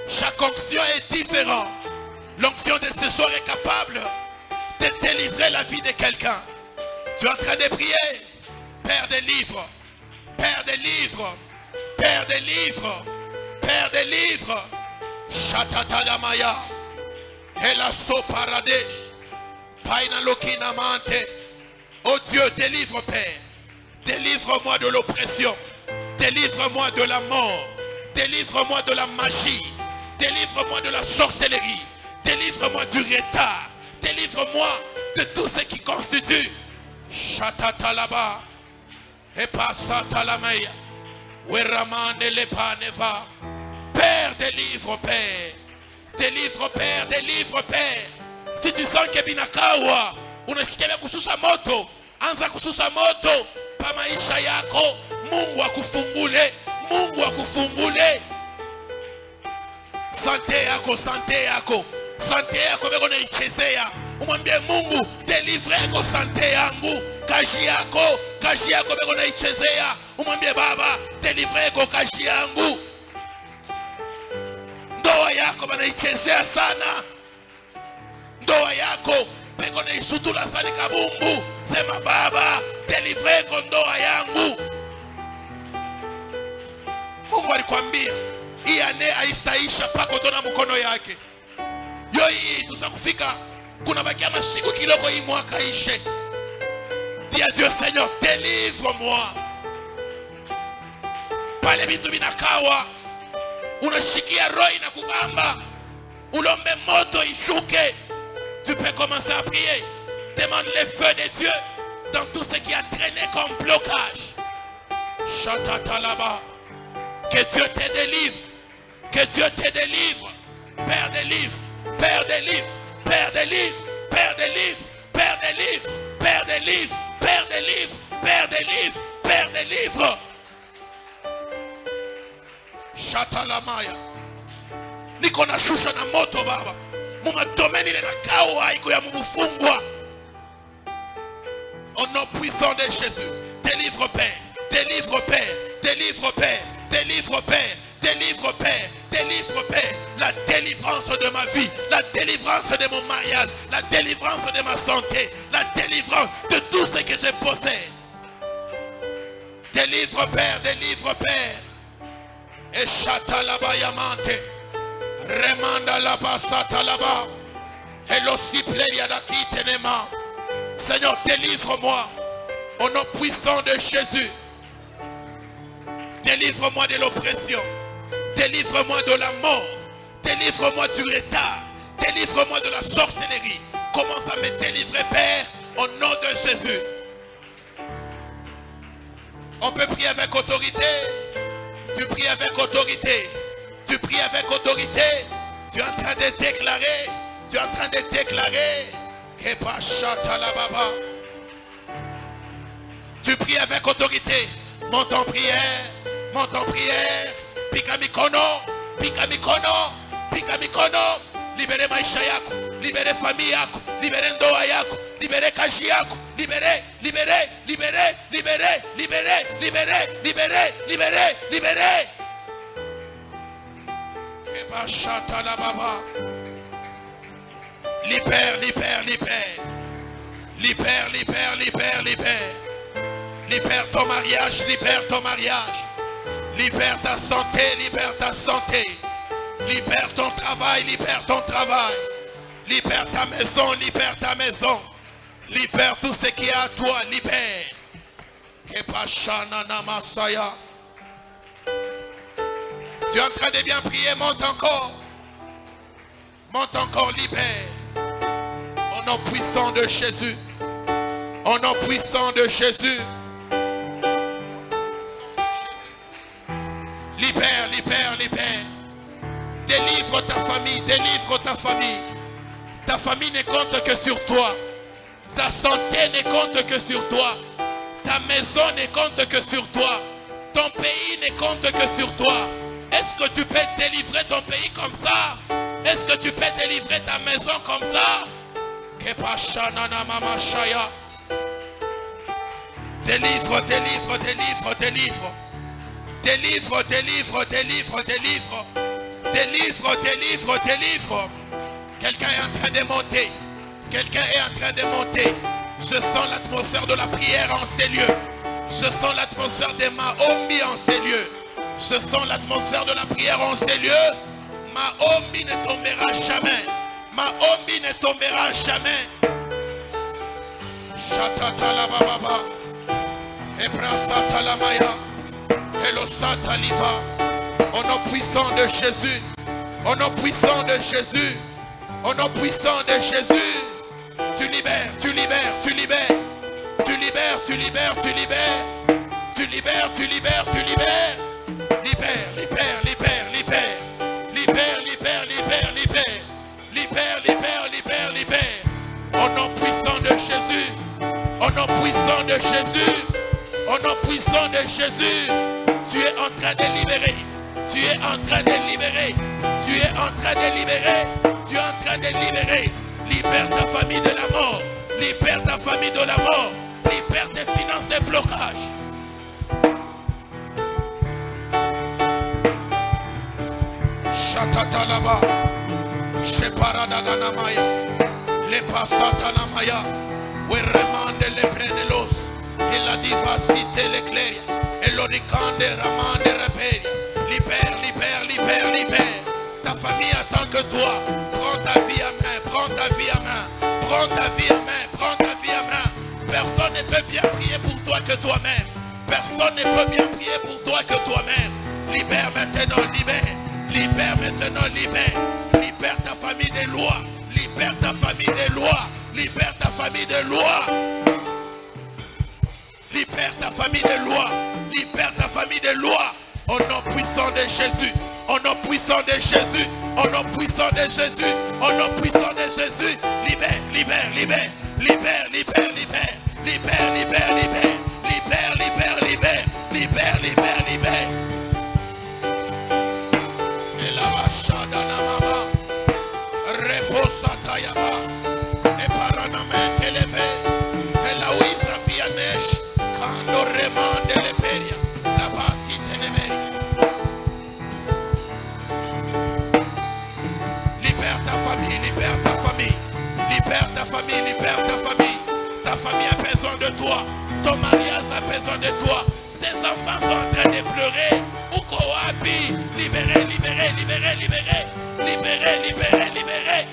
Chaque onction est différente. L'onction de ce soir est capable de délivrer la vie de quelqu'un. Tu es en train de prier. Père des livres. Père des livres. Père des livres. Père des livres. Shatatalamaya. Elaso Paradesh. Paina Lokina Mante. Oh Dieu, délivre, Père. Délivre-moi de l'oppression. Délivre-moi de la mort. Délivre-moi de la magie. Délivre-moi de la sorcellerie. Délivre-moi du retard. Délivre-moi de tout ce qui constitue. Shatatalaba. Epasatalamaya. Weramane lepaneva. Père, délivre, Père. Délivre, Père, délivre, Père. Si tu sens que binakawa, unashikilia kushusha moto, anza kushusha moto pa maisha yako. Mungu akufungule, Mungu akufungule. Sante yako, sante yako, sante yako beko na ichezea. Umwambie Mungu, delivre yako sante yangu. Kashi yako beko na ichezea. Umwambie Baba, delivre yako kashi yangu. Ndoa yako bana ichezea sana. Ndoa yako beko na isutula sana kabumbu. Sema Baba, delivre yako ndoa yangu. Mungu alikwambia hii ane haistaisha pako tona mkono yake. Yo hii tutakufika kuna bakia masiku kiloko hii mwaka ishe. Dis à Dieu, Seigneur, délivre-moi. Pale vitu binakawa, unashikia roho inakubamba, ulombe moto ishuke. Tu peux commencer à prier. Demande le feu de Dieu dans tout ce qui a traîné comme blocage. Chatatalaba. Que Dieu te délivre. Que Dieu te délivre. Père délivre. Père délivre. Père délivre. Père délivre. Père délivre. Père délivre. Père délivre. Père délivre. Père délivre. Chatalamaya. Niko na shusha na moto Baba. Mumatomeni ile nakawa iko ya mufungwa. Au nom puissant de Jésus. Délivre Père. Délivre Père. Délivre Père. Délivre Père. Délivre Père. Délivre Père. La délivrance de ma vie. La délivrance de mon mariage. La délivrance de ma santé. La délivrance de tout ce que je possède. Délivre Père. Délivre Père. Et chata là-bas yamante. Remanda là-bas sata là-bas. Et l'ossiple yadaki tenema. Seigneur, délivre-moi. Au nom puissant de Jésus. Délivre-moi de l'oppression. Délivre-moi de la mort. Délivre-moi du retard. Délivre-moi de la sorcellerie. Commence à me délivrer, Père, au nom de Jésus. On peut prier avec autorité. Tu pries avec autorité. Tu pries avec autorité. Tu es en train de déclarer. Tu es en train de déclarer. Tu pries avec autorité. Monte en prière. Monte en prière. Pikamikono. Pikamikono. Pikamikono. Libérez maisha yako. Libérez famille yako. Libérez ndoa yako. Libérez kaji yako. Libérez. Libérez. Libérez. Libérez. Libérez. Libérez. Libérez. Libérez. Libérez. Kebashata la baba. Libère, libère, libère. Libère, libère, libère, libère. Libère ton mariage, libère ton mariage. Libère ta santé, libère ta santé. Libère ton travail, libère ton travail. Libère ta maison, libère ta maison. Libère tout ce qui est à toi, libère. Kepashana namasaya. Tu es en train de bien prier, monte encore. Monte encore, libère. Au nom puissant de Jésus. Au nom puissant de Jésus. Libère, libère, libère. Délivre ta famille, délivre ta famille. Ta famille ne compte que sur toi. Ta santé ne compte que sur toi. Ta maison ne compte que sur toi. Ton pays ne compte que sur toi. Est-ce que tu peux délivrer ton pays comme ça? Est-ce que tu peux délivrer ta maison comme ça? Délivre, délivre, délivre, délivre. Délivre, délivre, délivre, délivre. Délivre, délivre, délivre. Quelqu'un est en train de monter. Quelqu'un est en train de monter. Je sens l'atmosphère de la prière en ces lieux. Je sens l'atmosphère des Mahomi en ces lieux. Je sens l'atmosphère de la prière en ces lieux. Mahomi ne tombera jamais. Mahomi ne tombera jamais. Shatata baba. Ebrasata la maya. Elosata liva. Au nom puissant de Jésus. Au nom puissant de Jésus. Au nom puissant de Jésus. Tu libères, tu libères, tu libères. Tu libères, tu libères, tu libères. Tu libères, tu libères, tu libères. Libère, libère, libère, libère. Libère, libère, libère, libère. Libère, libère, libère, libère. Au nom puissant de Jésus. Au nom puissant de Jésus. Au nom puissant de Jésus. Tu es en train de libérer. Tu es en train de libérer. Tu es en train de libérer. Tu es en train de libérer. Libère ta famille de la mort. Libère ta famille de la mort. Libère tes finances des blocages. Shakata là-bas. Sheparadaganamaya. Les passatanamaya. We remande les brenelos. Et la divacité l'éclaire. Et l'oricande ramande repère. Libère, libère, libère, libère. Ta famille attend que toi. Prends ta vie à main. Prends ta vie à main. Prends ta vie à main. Prends ta vie à main. Personne ne peut bien prier pour toi que toi-même. Personne ne peut bien prier pour toi que toi-même. Libère maintenant, libère. Libère maintenant, libère. Libère ta famille des lois. Libère ta famille des lois. Libère ta famille des lois. Libère ta famille des lois. Libère ta famille des lois. Au nom puissant de Jésus. Au nom puissant de Jésus. Au nom puissant de Jésus. Au nom puissant de Jésus. Libère, libère, libère. Libère, libère, libère. Libère, libère, libère. Libère, libère, libère. Libère, libère, libère. Et la machada na mama. Reposa tayama. Et paranamente élevé. Et la ouisa vianesh. Quand on remande les péria. La basi ténéméri. Libère ta famille, libère ta famille. Libère ta famille, libère ta famille. Ta famille a besoin de toi. Ton mariage a besoin de toi. Tes enfants sont en train de pleurer. Ukoabi. Libérez, libérez, libérez, libérez. Libérez, libérez, libérez.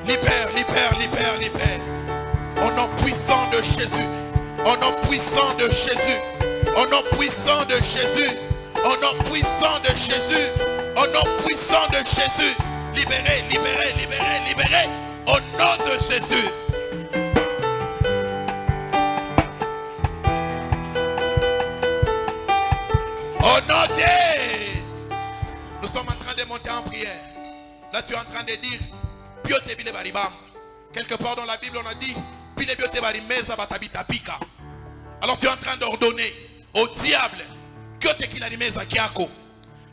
Libère, libère, libère, libère. Au nom puissant de Jésus. Au nom puissant de Jésus. Au nom puissant de Jésus. Au nom puissant de Jésus. Au nom puissant de Jésus. Libérez, libérez, libérez, libérez. Au nom de Jésus. Au nom de... Nous sommes en train de monter en prière. Là tu es en train de dire Biote bile baribam. Quelque part dans la Bible on a dit bile biote barimeza batabita pika. Alors tu es en train d'ordonner au diable que te kilarimeza kiako,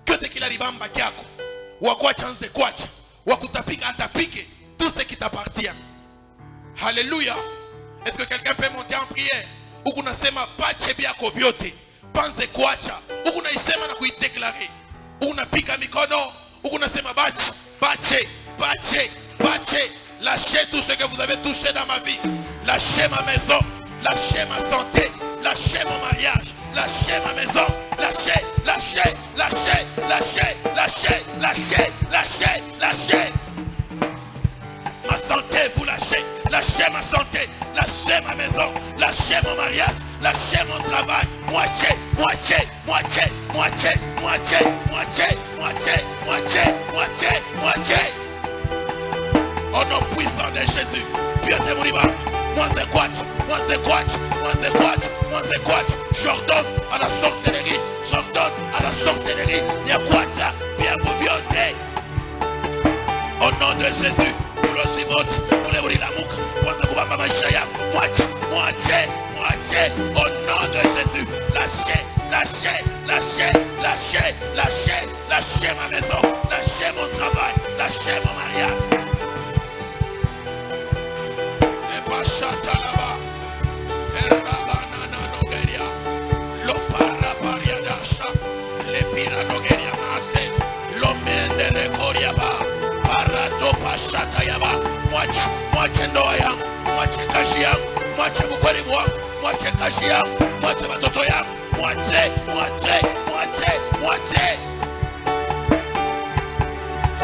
que te kilaribamba kiako, wakwacha nze kwacha, wakutapika atapike tout ce qui t'appartient. Alléluia. Est-ce que quelqu'un peut monter en prière? Ou kuna sema pache biako biote, panze kwacha, ou kuna isema na kuideklare. Ou kuna pika mikono, ou kuna sema bache, bache, bache, bache. Lâchez tout ce que vous avez touché dans ma vie. Lâchez ma maison, lâchez ma santé, lâchez mon mariage, lâchez ma maison, lâchez, lâchez, lâchez, lâchez, lâchez, lâchez, lâchez, lâchez. Ma santé, vous lâchez, lâchez ma santé, lâchez ma maison, lâchez mon mariage, lâchez mon travail. Moitié, moitié, moitié, moitié, moitié, moitié, moitié, moitié, moitié, moitié. Au nom puissant de Jésus, Dieu te mouriba. Moi c'est quatch, moi c'est quatch, moi c'est quatch, moi c'est quatch. J'ordonne à la sorcellerie, j'ordonne à la sorcellerie. Y'a quatcha, bien vous biote. Au nom de Jésus, pour le ulozi wote, ule ulilamuka kwanza kubamba maisha yangu, mwache, mwache, mwache, au nom de Jésus. Lâchez, lâchez, lâchez, lâchez, lâchez, lâchez ma maison, lâchez mon travail, lâchez mon mariage. Et Bachata là-bas, et Rabanana Nogeria, Loparabaria Dasha, les Piranogeria Masse, l'Omende Recoriaba, Parato Bachata Yaba, mwache, mwache ndoa yangu, mwache kazi yangu, mwache mkweli wangu, mwache kazi yangu, mwache watoto yangu, mwache, mwache, mwache, mwache.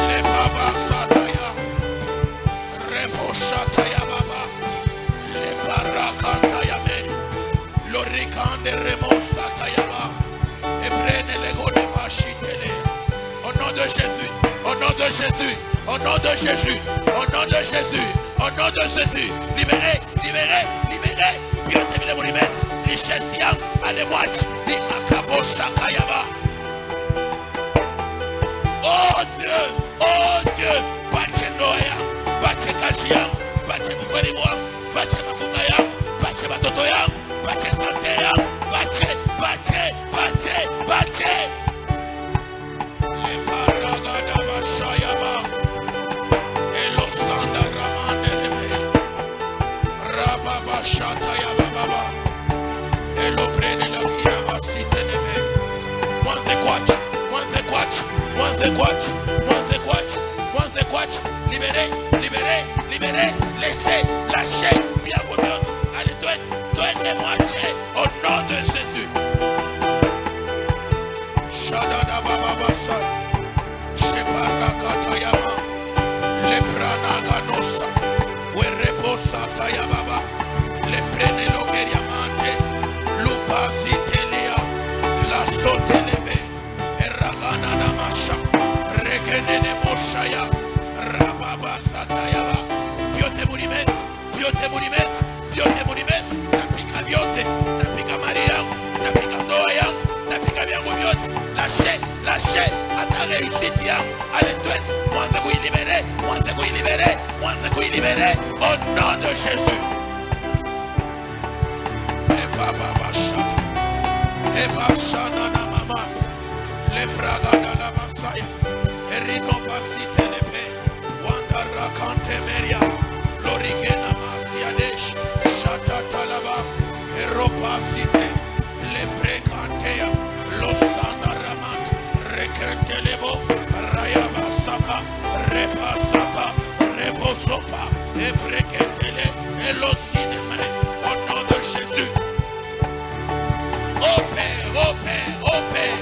Le baba sataya, rebo sataya baba, le barakanta ya meri, l'oricande remo sataya ba, et prene le gode vachitele. Au nom de Jésus, au nom de Jésus, au nom de Jésus, au nom de Jésus, au nom de Jésus, libérez, libérez, libérez. Dieu te mille mourimès, richesse yang, allez watch, li makabo shakayaba. Oh Dieu, bache ndoa yangu, bache kazi yangu, bache mkweli wangu, bache mafuta yangu, bache watoto yangu, bache sante yangu, bache, bache, bache, bache. Le paragada bashayaba, elo sanda ramande lebe, rababa shatayaba baba, elo prene la kina basite lebe. Mwanze kwachi, mwanze kwachi, mwanze kwachi, mwanze kwachi, mwanze kwachi. Libérez, libérez, libérez, laissez, lâchez, viens pour nous. Allez, donne moitié au nom de Jésus. Shadada baba basa, sheparakata yama, lepranaga nosa, wereposa taya baba, leprene logeria mante, lupa zitelia, la soteleve, eragana namasha, regenene moshaya, rababa satayaba. Biote murimes, biote murimes, biote murimes, tapika biote, tapika Maria, tapika ndoa yangu, tapika vyangu vyote. Lâchez, lâchez à ta réussite yangu. Allez, toi, mwanze kuilibere, mwanze kuilibere, mwanze kuilibere au nom de Jésus. Et baba bashana, et bashana na mama, le braga da la masaya, et rinova site lepe, wanda rakante meria, lorigena masiadesh, shata talaba, et ropa site, le precantea, losana ramat, rekentelebo, rayabasaka, repasaka, rebosopa, et prekentele, et losineme, au nom de Jésus. Oh Père, oh Père, oh Père,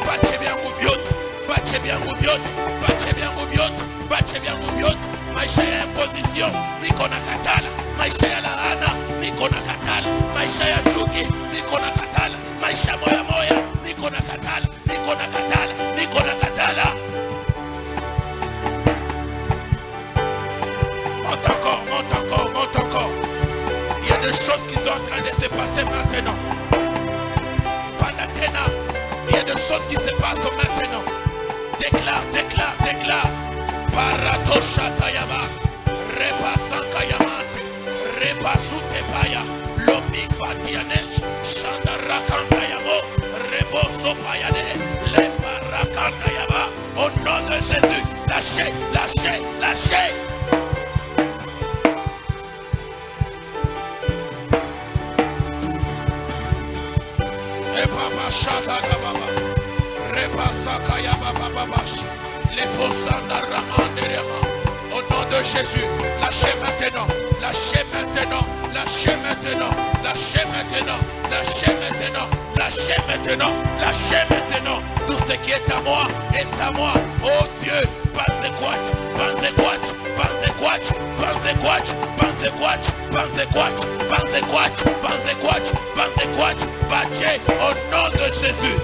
bache bien goubiot, bache bien goubiot, bache bien goubiot, bache bien goubiot. Maisha ya imposition, niko na katala. Maisha ya laana, niko na katala. Maisha ya chuki, niko na katala. Maisha moya moya, niko na katala, niko na katala, niko na katala. Monte encore, monte encore, monte encore. Il y a des choses qui sont en train de se passer maintenant. Panatena, il y a des choses qui se passent maintenant. Déclare, déclare, déclare. Paratosha tayaba, repasanka yamante, repasute paya, lomi fatianesh, shandarakanta yamo, reboso payane, le parakanta yaba. Au nom de Jésus, lâchez, lâchez, lâchez. Et papa shaka baba, repasaka yaba baba bash. Les au nom de Jésus, lâchez maintenant, lâchez maintenant, lâchez maintenant, lâchez maintenant, lâchez maintenant, lâchez maintenant, lâchez maintenant. Tout ce qui est à moi est à moi. Oh Dieu, pensez quoi, pensez quoi, pensez quoi, pensez quoi, pensez quoi, pensez quoi, pensez quoi, pensez quoi, pensez quoi, bâtez au nom de Jésus.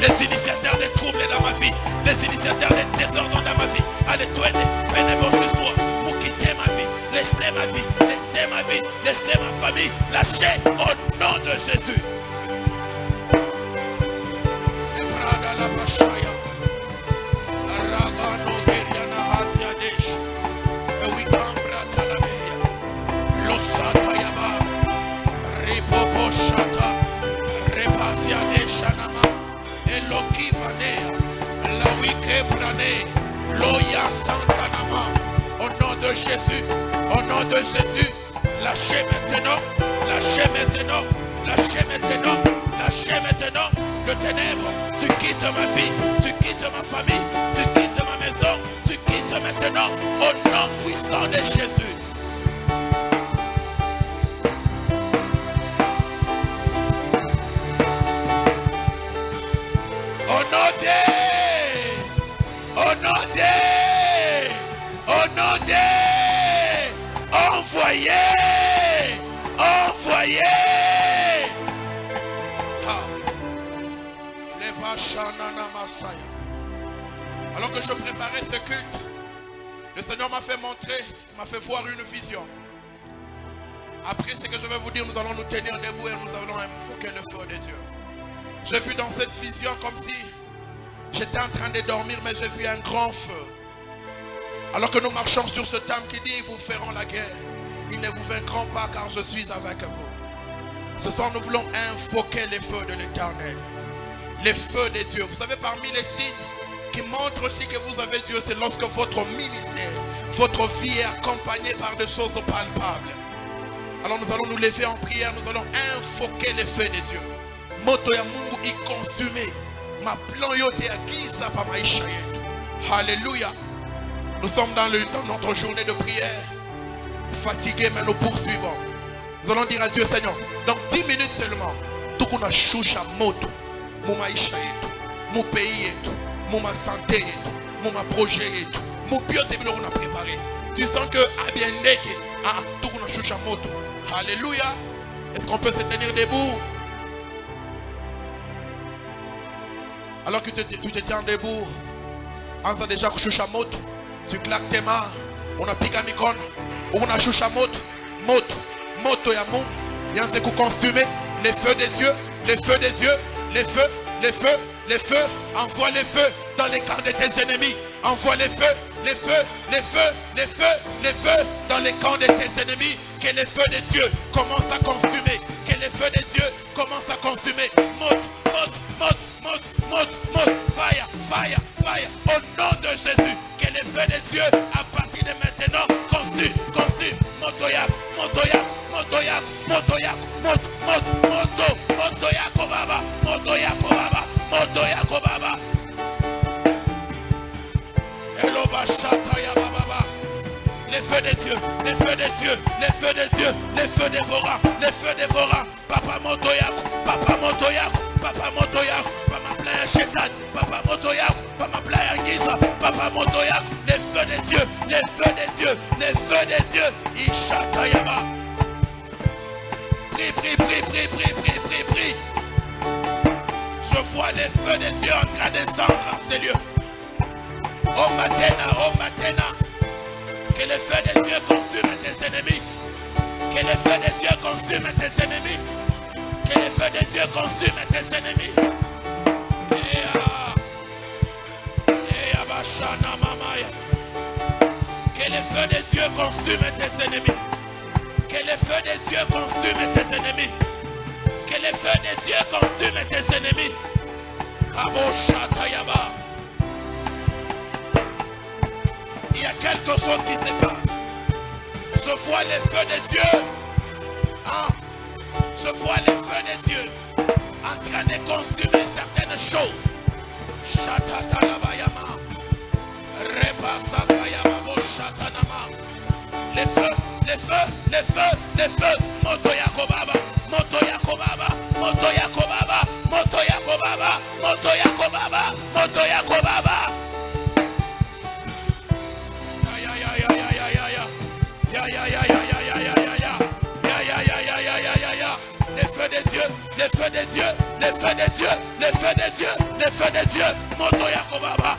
Les initiateurs des troubles dans ma vie, les initiateurs des désordres dans ma vie, allez toi, prenez vos juste pour quitter ma vie, laissez ma vie, laissez ma vie, laissez ma famille, lâchez au nom de Jésus. Et brada la bashaya, la raga de Jésus. Au nom de Jésus. Lâchez maintenant. Lâchez maintenant. Lâchez maintenant. Lâchez maintenant. Le ténèbre. Tu quittes ma vie. Tu quittes ma famille. Tu quittes ma maison. Tu quittes maintenant. Au nom puissant de Jésus. Envoyez. Envoyez. Alors que je préparais ce culte, le Seigneur m'a fait montrer, m'a fait voir une vision. Après ce que je vais vous dire, nous allons nous tenir debout et nous allons invoquer le feu de Dieu. J'ai vu dans cette vision comme si j'étais en train de dormir, mais j'ai vu un grand feu. Alors que nous marchons sur ce terme qui dit, ils vous feront la guerre. Ils ne vous vaincront pas car je suis avec vous. Ce soir, nous voulons invoquer les feux de l'Éternel. Les feux de Dieu. Vous savez, parmi les signes qui montrent aussi que vous avez Dieu, c'est lorsque votre ministère, votre vie est accompagnée par des choses palpables. Alors nous allons nous lever en prière, nous allons invoquer les feux de Dieu. Moto ya Mungu i consumé. Ma plan yote ya giza pa maisha yetu. Alléluia. Nous sommes dans notre journée de prière. Fatigués, mais nous poursuivons. Nous allons dire à Dieu, Seigneur, dans 10 minutes seulement, tout qu'on a choucha moto, mon maisha yetu, mon pays yetu, mon santé yetu, mon projet yetu, mon biote qu'on a préparé. Tu sens que abiendeke, tout qu'on a choucha moto. Alléluia. Est-ce qu'on peut se tenir debout? Alors que tu te tiens debout, on a déjà choucha moto. Tu claques tes mains, on a piqué à micron, on a choucha moto, moto ya Mungu, yanze consumer les feux des yeux, les feux des yeux, les feux, les feux, les feux, envoie les feux dans les camps de tes ennemis, envoie les feux, les feux, les feux, les feux, les feux dans les camps de tes ennemis, que les feux des yeux commencent à consumer, que les feux des yeux commencent à consumer, fire, fire, fire, au nom de Jésus. Que les feux des yeux, à partir de maintenant, consument. Motoyak, Motoyak, Motoyak, Motoyak, Motoyak, Baba, Motoyak, Baba, Motoyak, Baba. Hello, Bachataya, Baba. Les feux des yeux, les feux des yeux, les feux des yeux, les feux dévorants, les feux dévorants. Papa Motoyak, Papa Motoyak, Papa Motoyak, Papa Playa Shetan, Papa Motoyak, Papa Playa Giza, Papa Motoyak, les feux des yeux, les feux des yeux, les feux des yeux, Ishatayama. Prie, prie, prie, prie, prie, prie, prie, prie. Je vois les feux des yeux en train de descendre en ces lieux. Oh Matena, que les feux des dieux consument tes ennemis. Que les feux des dieux consument tes ennemis. Que les feux des dieux consument tes ennemis. Que les feux des dieux consument tes ennemis. Que les feux des dieux consument tes ennemis. Que les feux des dieux consument tes ennemis. Il y a quelque chose qui se passe. Je vois les feux des dieux. Je vois les feux des dieux en train de consumer certaines choses. Shatatalabayama. Repasakayama Shatanama. Les feux, les feux, les feux, les feux. Moto Yakobaba, Moto Yakobaba, Moto Yakobaba, Moto Yakobaba, Moto Yakobaba, Moto Yakobaba. Les feux des dieux, les feux des dieux, les feux des dieux, les feux des dieux, les feux des dieux. Moto Yakobaba.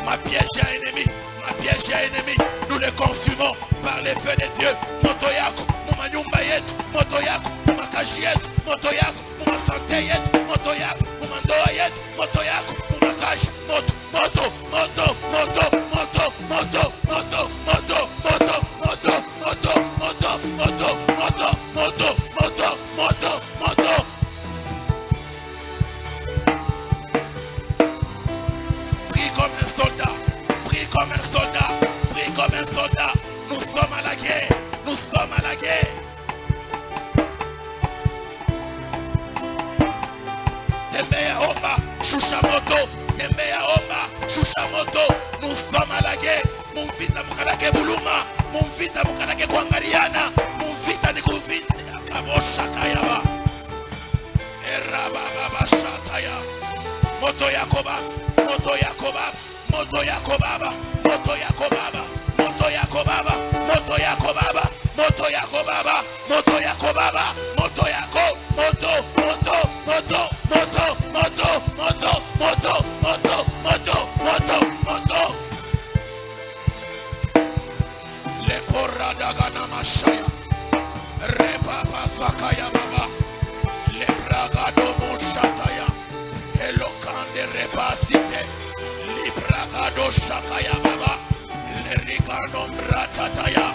Ma piège à ennemi, ma piège à ennemi, nous les consumons par les feux des dieux. Moto Yako, Muma Nyumba yetu, Moto Yako, Muma Kashi yetu, Moto Yako, Muma Sante yetu, Moto Yako, Muma Ndoa yetu, Moto Yako, Muma Kashi, Moto, Moto, Moto, Moto, Moto, Moto, Moto, Moto, Moto, Moto, Moto, Moto, Moto, Moto, Moto, Moto, Moto, Moto. Prie comme un soldat, prie comme un soldat, prie comme un soldat. Nous sommes à la guerre. Nous sommes à la guerre. Tembeya Omba, Shushamoto. Tembeya Omba, Shushamoto. Nous sommes à la guerre. Mon vita mukalake buluma. Mon vita mukalake kwangariana. Mon vita ni kuvita. Kabosha kayaba. Erababa shataya. Moto Yakoba. Moto Yakoba. Moto Yakobaba. Moto Yakobaba. Moto Yakobaba. Moto Yakobaba. Moto Yakobaba. Moto Yakobaba. Moto Yako. Moto. Moto. Moto. Moto. Moto. Moto. Moto. Moto. Moto. Moto. Moto. Le porrada gana mashaya. Repapa sakaya baba. Le bragado moshataya. Elokande repasite. Li bragado shakaya baba. Le rigano bratataya.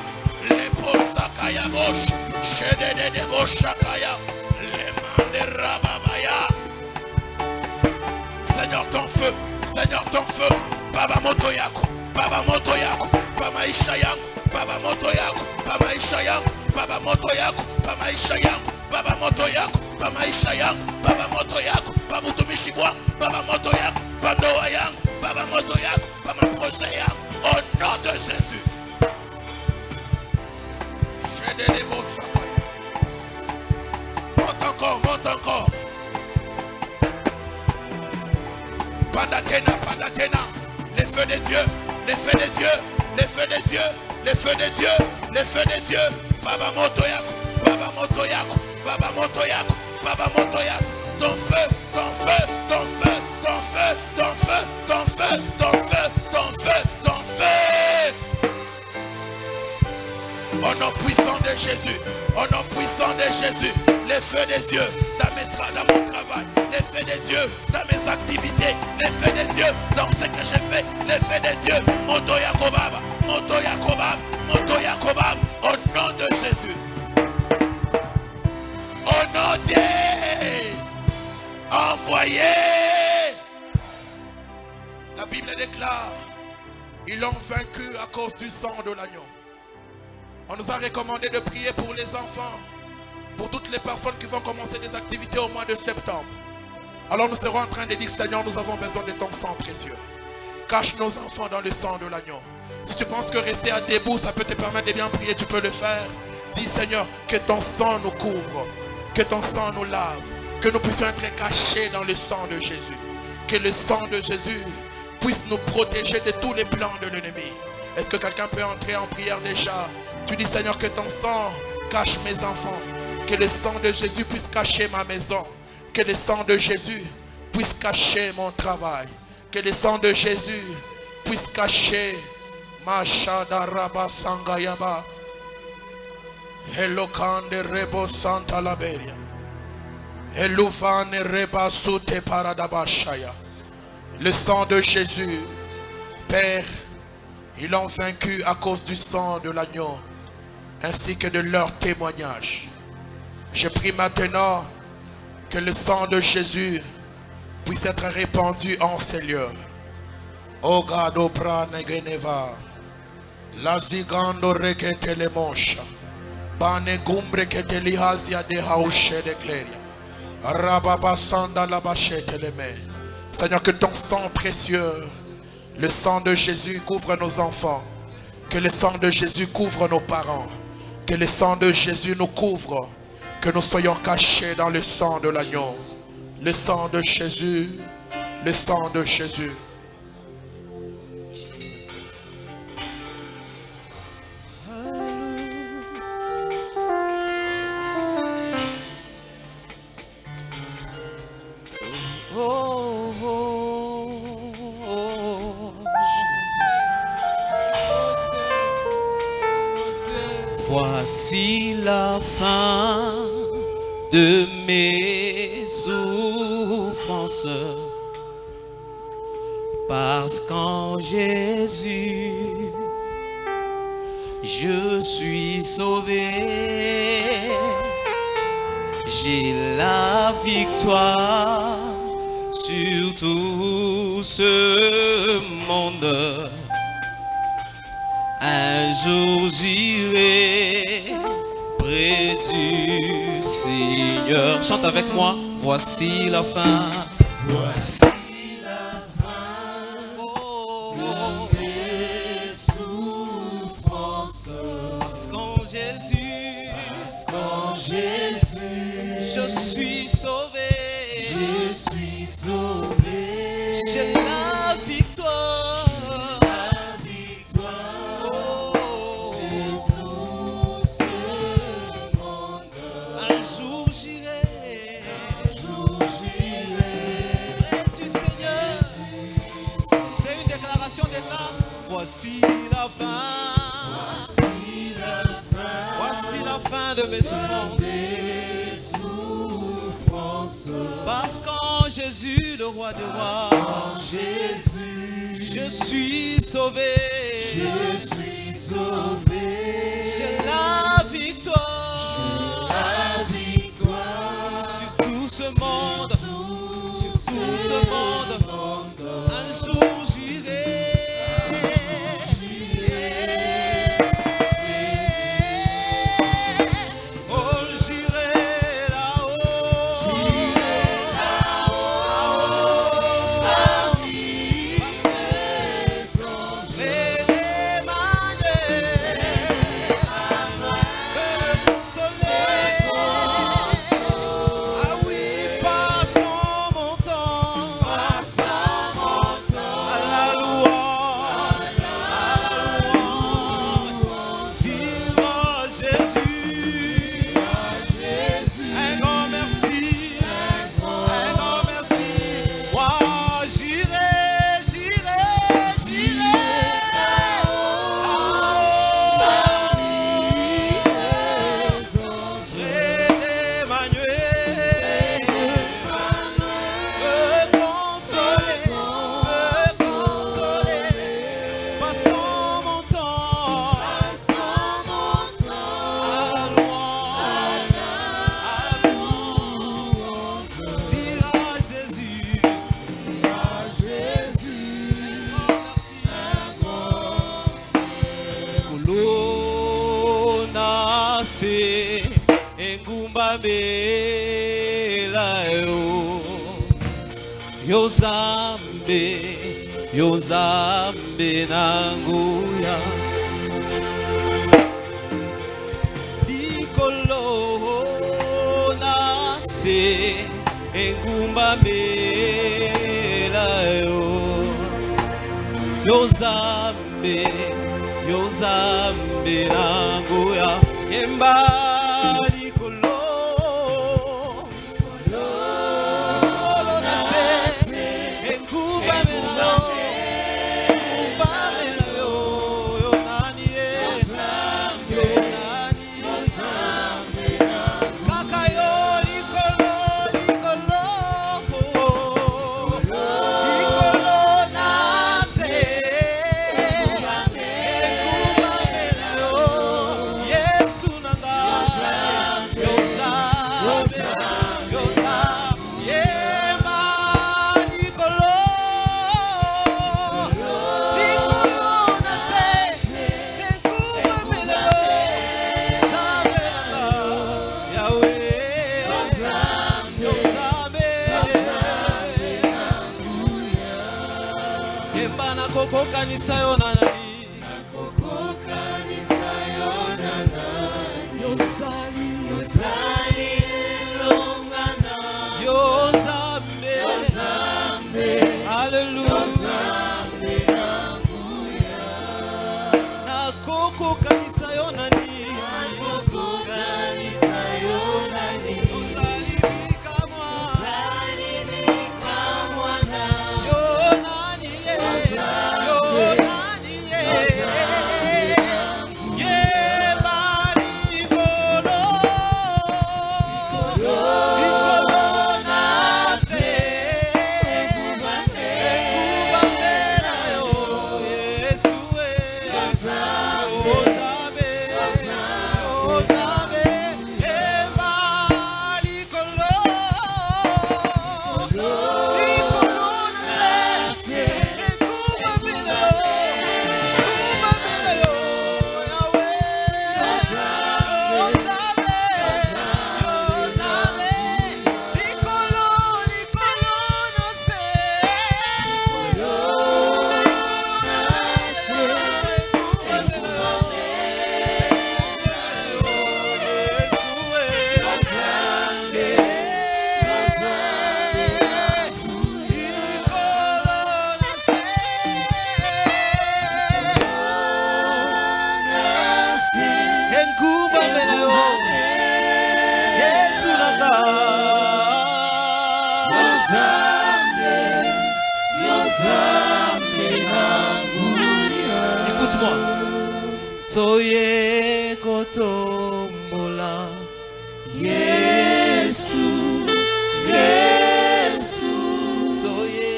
Le posakaya bosh. Shede de boshakaya. Le mande rababaya. Seigneur ton feu. Seigneur ton feu. Baba moto yako. Baba moto yako. Baba isha yangu. Baba moto yako. Baba isha yangu. Baba moto yako. Baba isha yangu. Baba moto yako. Baba isha yangu. Baba moto yako. Baba utumishi wangu. Baba moto yako. Baba ndoa yangu. Baba moto yako. Baba projet yangu. Au nom de Jésus. Monte encore, monte encore. Pandatena, pandatena. Les feux des dieux, les feux des dieux, les feux des dieux, les feux des dieux, les feux des dieux. Baba moto yako, Baba moto yako, Baba moto yako, Baba moto yako. Ton feu, ton feu, ton feu, ton feu, ton feu, ton feu, ton feu, ton feu, ton feu. Au nom puissant de Jésus, au nom puissant de Jésus, les feux des dieux dans mon travail, les feux des dieux dans mes activités, les feux des dieux dans ce que j'ai fait, les feux des dieux, Moto Yakobaba, Moto Yakobaba, Moto Yakobaba, au nom de Jésus. Au nom de envoyé. La Bible déclare, ils l'ont vaincu à cause du sang de l'agneau. On nous a recommandé de prier pour les enfants, pour toutes les personnes qui vont commencer des activités au mois de septembre. Alors nous serons en train de dire, Seigneur, nous avons besoin de ton sang précieux. Cache nos enfants dans le sang de l'agneau. Si tu penses que rester à debout, ça peut te permettre de bien prier, tu peux le faire. Dis, Seigneur, que ton sang nous couvre, que ton sang nous lave, que nous puissions être cachés dans le sang de Jésus. Que le sang de Jésus puisse nous protéger de tous les plans de l'ennemi. Est-ce que quelqu'un peut entrer en prière déjà? Tu dis, Seigneur, que ton sang cache mes enfants. Que le sang de Jésus puisse cacher ma maison. Que le sang de Jésus puisse cacher mon travail. Que le sang de Jésus puisse cacher ma shadaraba sangayaba. Elokande rebo santa laberia. Elufane reba sute paradabashaya. Le sang de Jésus, Père, ils l'ont vaincu à cause du sang de l'agneau, ainsi que de leur témoignage. Je prie maintenant que le sang de Jésus puisse être répandu en ces lieux. O gado pranegeneva, la zigando rekete le mosha, bane gumbre kete lihazia de haushe de cleria, rababasanda la bachete le me. Seigneur, que ton sang précieux, le sang de Jésus couvre nos enfants, que le sang de Jésus couvre nos parents, que le sang de Jésus nous couvre, que nous soyons cachés dans le sang de l'agneau. Le sang de Jésus, le sang de Jésus. Voici la fin de mes souffrances, parce qu'en Jésus, je suis sauvé. J'ai la victoire sur tout ce monde. Un jour j'irai près du Seigneur. Chante avec moi. Voici la fin. Voici la fin de mes souffrances. Parce qu'en Jésus, je suis sauvé. Je suis sauvé. J'ai la victoire. Voici la fin. Voici la fin de mes souffrances. Parce qu'en Jésus, le roi des rois, je suis sauvé. Je suis sauvé. J'ai la victoire. Sur tout ce monde. Sur tout ce monde. Un jour j'irai. Yozambe nanguya likolo nase engumba mela yo Yozambe nanguya yemba Kanisa yona nani Yosali longana Yozambe Hallelujah Nakoko kanisa yona nani Yozambe Chante-moi. Toye kotombola. Yesu, Yesu. Toye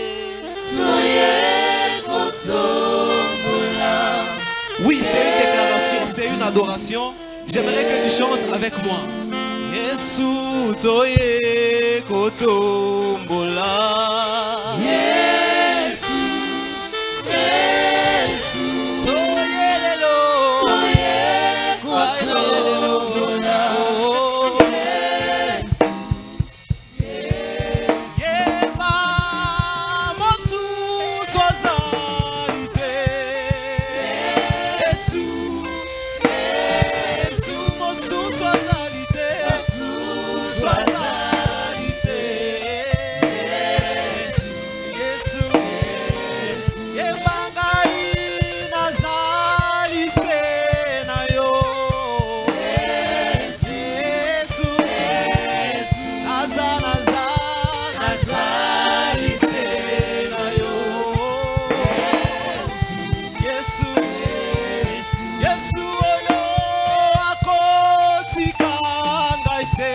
kotombola. Oui, c'est une déclaration, c'est une adoration. J'aimerais que tu chantes avec moi. Yesu, toye kotombola. Yesu, Yesu. Toye lelo. Toye kotombola. Yeba mosu sozalite. Yesu, Yesu mosu sozalite. Sozalite. Yesu, yeba ngai nazalise na yo. Yesu, nazalise na yo. Yesu oyo akotika ngai te.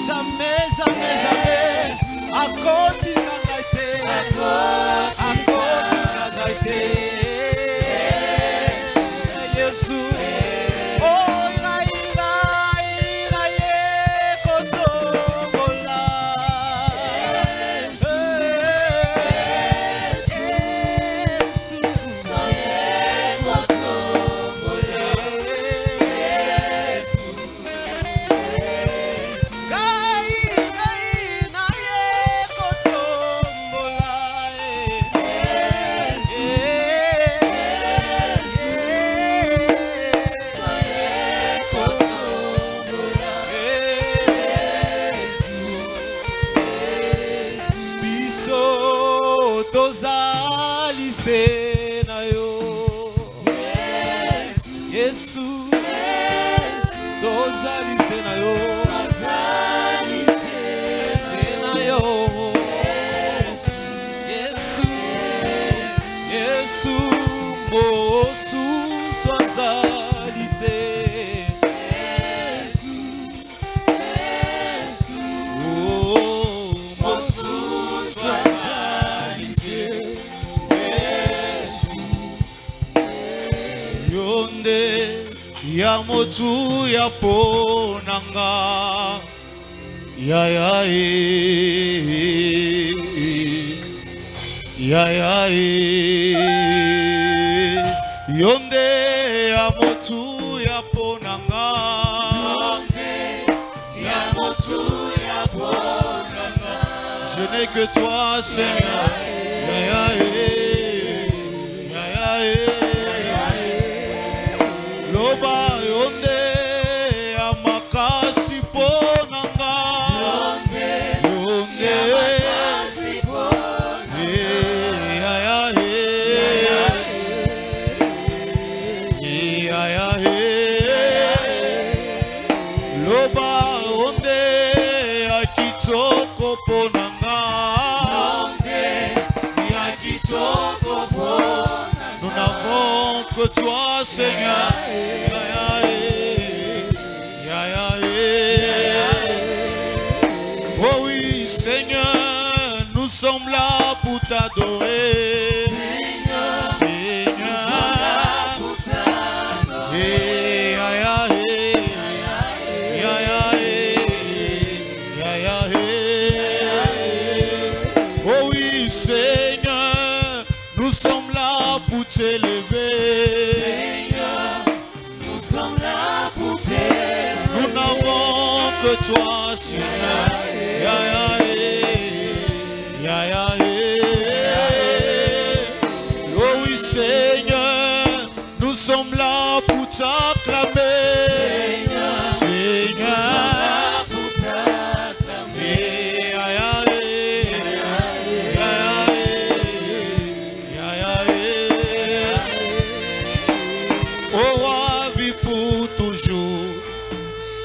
Jamais, jamais, jamais akotika ngai te. Akotika ngai te. Yesu, oh ira ye kotombola. Yesu, gai na ye kotombola. Biso tozalise na yo. Yesu, tozalise na yo. Se na yo. Yesu, mosu sozalite. Oh, mosu sozalite. Yesu, yonde ya motu ya ponanga. Ya yonde ya motu ya ponanga. Je n'ai que toi, Seigneur. Loba yonde ya makasi ponanga. Yonde loba onde ya kitoko ponanga. Ya kitoko ponanga. Nous n'avons que toi, Seigneur. Oh oui, Seigneur, nous sommes là pour t'adorer. Seigneur, oh oui, Seigneur, nous sommes là pour t'élever. Nous n'avons que toi, Seigneur. Oh oui, Seigneur, nous sommes là pour t'acclamer. Seigneur, oh roi, vis pour toujours,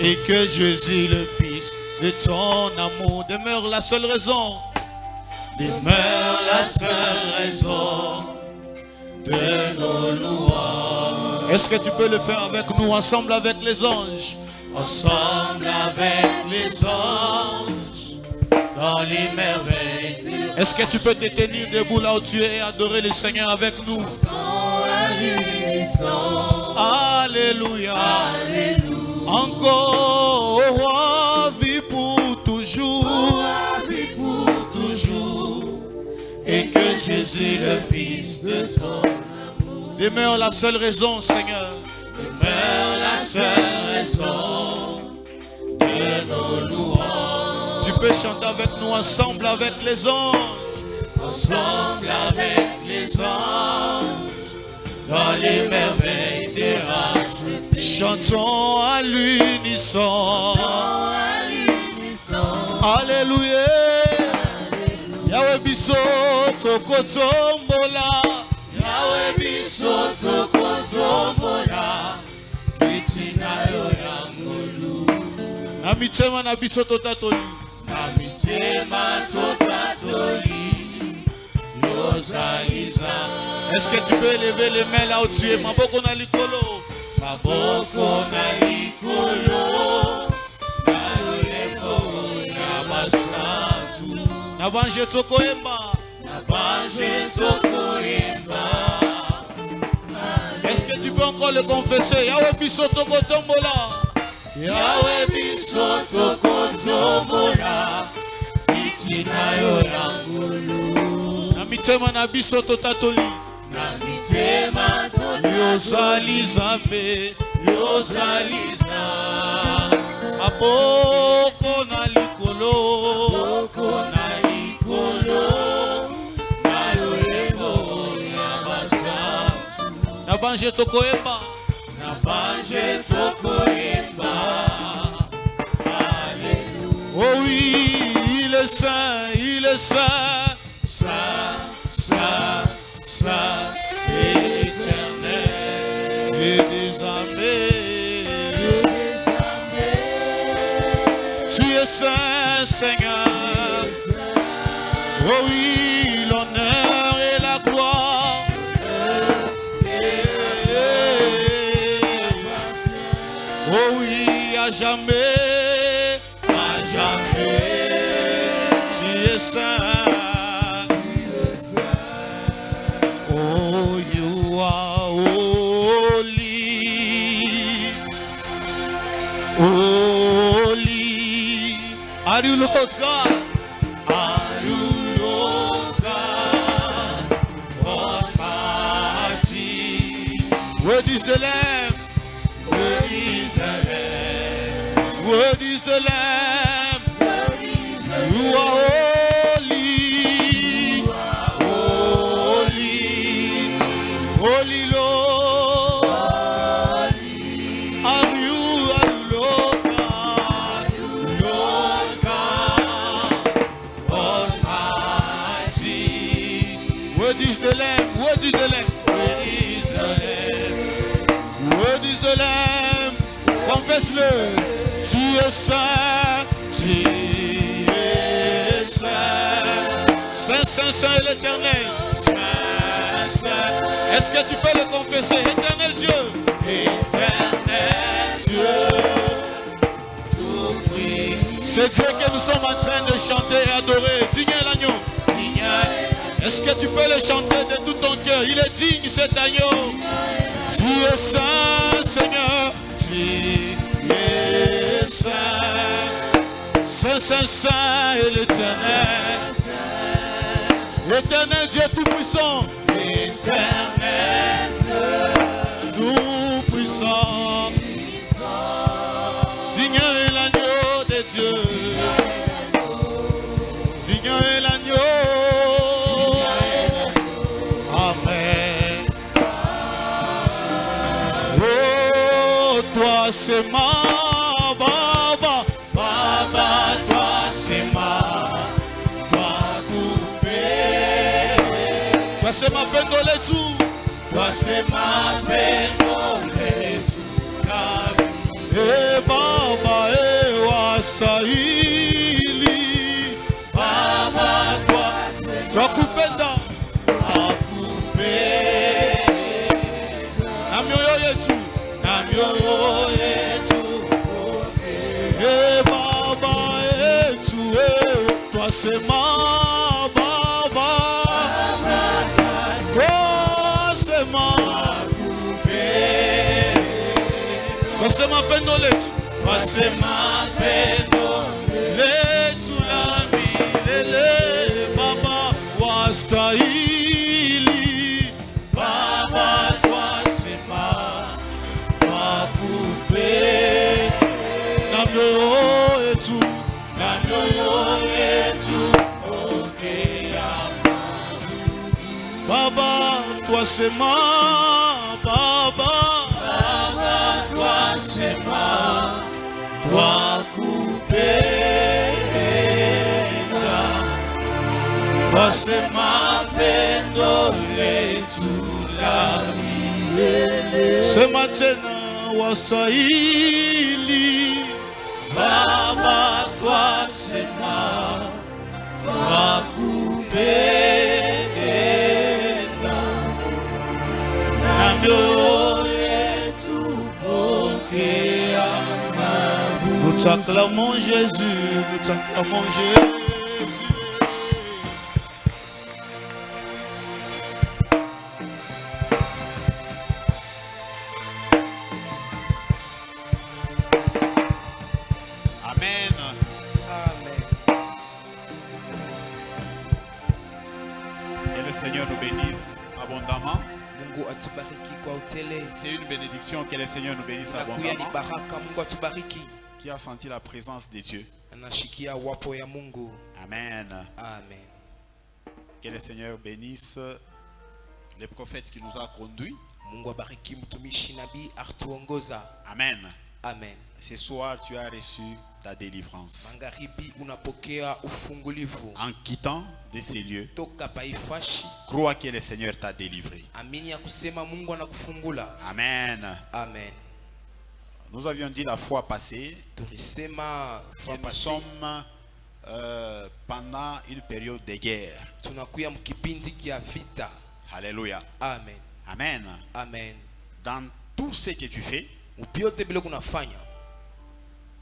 et que Jésus le Fils de ton amour demeure la seule raison. Demeure la seule raison de nos louanges. Est-ce que tu peux le faire avec nous, ensemble avec les anges? Ensemble avec les anges, dans les merveilles. Est-ce que tu peux te tenir debout là où tu es et adorer le Seigneur avec nous? Alléluia. Alléluia. Encore, au roi vit pour toujours. Et que Jésus, le Fils de ton amour, demeure la seule raison, Seigneur. Demeure la seule raison de nos louanges. Tu peux chanter avec nous, ensemble avec les anges. Ensemble avec les anges, dans les merveilles des rachetés. Chantons à l'unisson. Alléluia. Yahweh biso tokotombola. Yahweh biso tokotombola. Kitina yo yangolu. Na mitema na biso totatoli. Na mitema totatoli. Yozaliza. Est-ce que tu peux élever les mains là où tu es? Maboko na likolo. Maboko na likolo. Nabanje tokoyemba. Nabanje tokoyemba. Est-ce que tu peux encore le confesser? Yahweh biso tokotombola. Yahweh biso tokotombola. Itina yo yangulu. Na mitema na biso totatoli. Na mitema totatoli. Yozaliza me. Yozaliza. Maboko na likolo. Maboko na Nabanje tokoyemba. Nabanje tokoyemba. Alléluia. Oh oui, il est saint, il est saint. Saint, saint, saint, éternel. Dieu des armées. Tu es saint, Seigneur. Oh oui, l'honneur et la gloire. Oh oui, à jamais, tu es saint. Oh, you are holy, holy. Are you Lord God? Are you Lord God Almighty? Where is the Lamb? Where is the Lamb? Where is the Lamb? You are holy, holy, holy Lord. Are you Lord God? Lord God Almighty. Where is the Lamb? Where is the Lamb? Where is the Lamb? Where is the Lamb? Confesse-le. Tu es saint, tu es saint. Saint, saint, saint est l'Éternel. Saint, saint. Est-ce que tu peux le confesser? Éternel Dieu. Éternel Dieu. Tout prix. C'est Dieu que nous sommes en train de chanter et adorer. Digne l'agneau. Est-ce que tu peux le chanter de tout ton cœur? Il est digne cet agneau. Tu es saint, Seigneur. Tu es saint. Saint, saint, saint est l'Éternel. L'Éternel Dieu tout-puissant. L'Éternel Dieu tout-puissant. Digne est l'agneau de Dieu. Digne est l'agneau. Amen. Oh, toi c'est ma baba. Baba, toi c'est ma. Toi c'est ma pendole tout. Toi c'est ma pendole tout. Eh baba eh wastahili. Baba toi. Toi kupenda. Akupenda. mioyo yetu Baba yetu twasema Baba twasema pendo letu la milele Baba wastahili Baba twasema wakupenda na mioyo yetu pokea Baba twasema Baba twasema wakupenda twasema pendo letu la milele sema tena wastahili Baba twasema wakupenda na mioyo yetu pokea nous t'acclamons Jésus, nous t'acclamons Jésus. Amen. Amen. Que le Seigneur nous bénisse abondamment. Mungu atubariki kwa utele. C'est une bénédiction que le Seigneur nous bénisse Nakuya ni abondamment. baraka, Mungu atubariki. Qui a senti la présence de Dieu. Anashikia wapo ya Mungu. Amen. Amen. Que le Seigneur bénisse les prophètes qui nous a conduits. Mungu abariki mtumishi nabii atuongoza. Amen. Amen. Ce soir, tu as reçu ta délivrance. Magharibi unapokea ufungulivu. En quittant de ces lieux, Toka paifashi. crois que le Seigneur t'a délivré. Amini ya kusema Mungu anakufungula. Amen. Amen. Nous avions dit la fois passée Tulisema que nous sommes pendant une période de guerre. tunakuya mkipindi kia vita. Alléluia. Amen. Amen. Amen. Dans tout ce que tu fais, Upyote bila kunafanya.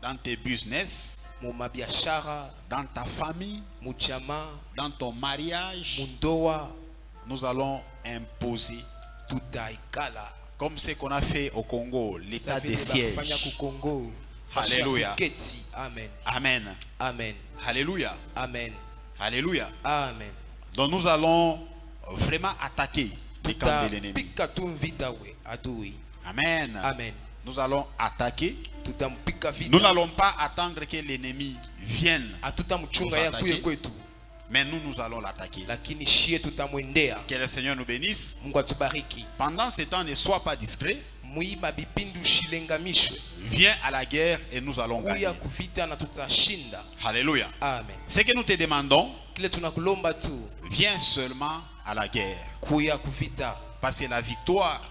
dans tes business, Mu mabiashara, dans ta famille, mu jamaa, dans ton mariage, mu ndoa, nous allons imposer, tutaikala. comme ce qu'on a fait au Congo, l'état de Fanya siège. ku Kongo. Alléluia. Keti. Amen. Amen. Amen. Alléluia. Amen. Alléluia. Amen. Donc nous allons vraiment attaquer les camps de l'ennemi. Pika tu vita we adui. Amen. Amen. Nous allons attaquer. Tutampika vita. Nous n'allons pas attendre que l'ennemi vienne, Hatutamchunga ya kuye kwetu. mais nous allons l'attaquer. Lakini shie tutamwendea. Que le Seigneur nous bénisse. Mungu atubariki. Pendant ce temps, ne sois pas discret. Muiba bipindu shilengamishwe. Viens à la guerre et nous allons gagner. Kuya kuvita na tutashinda. Alléluia. Amen. Ce que nous te demandons, Kile tunakulomba tu. viens seulement à la guerre. Kuya kuvita. Parce que la victoire,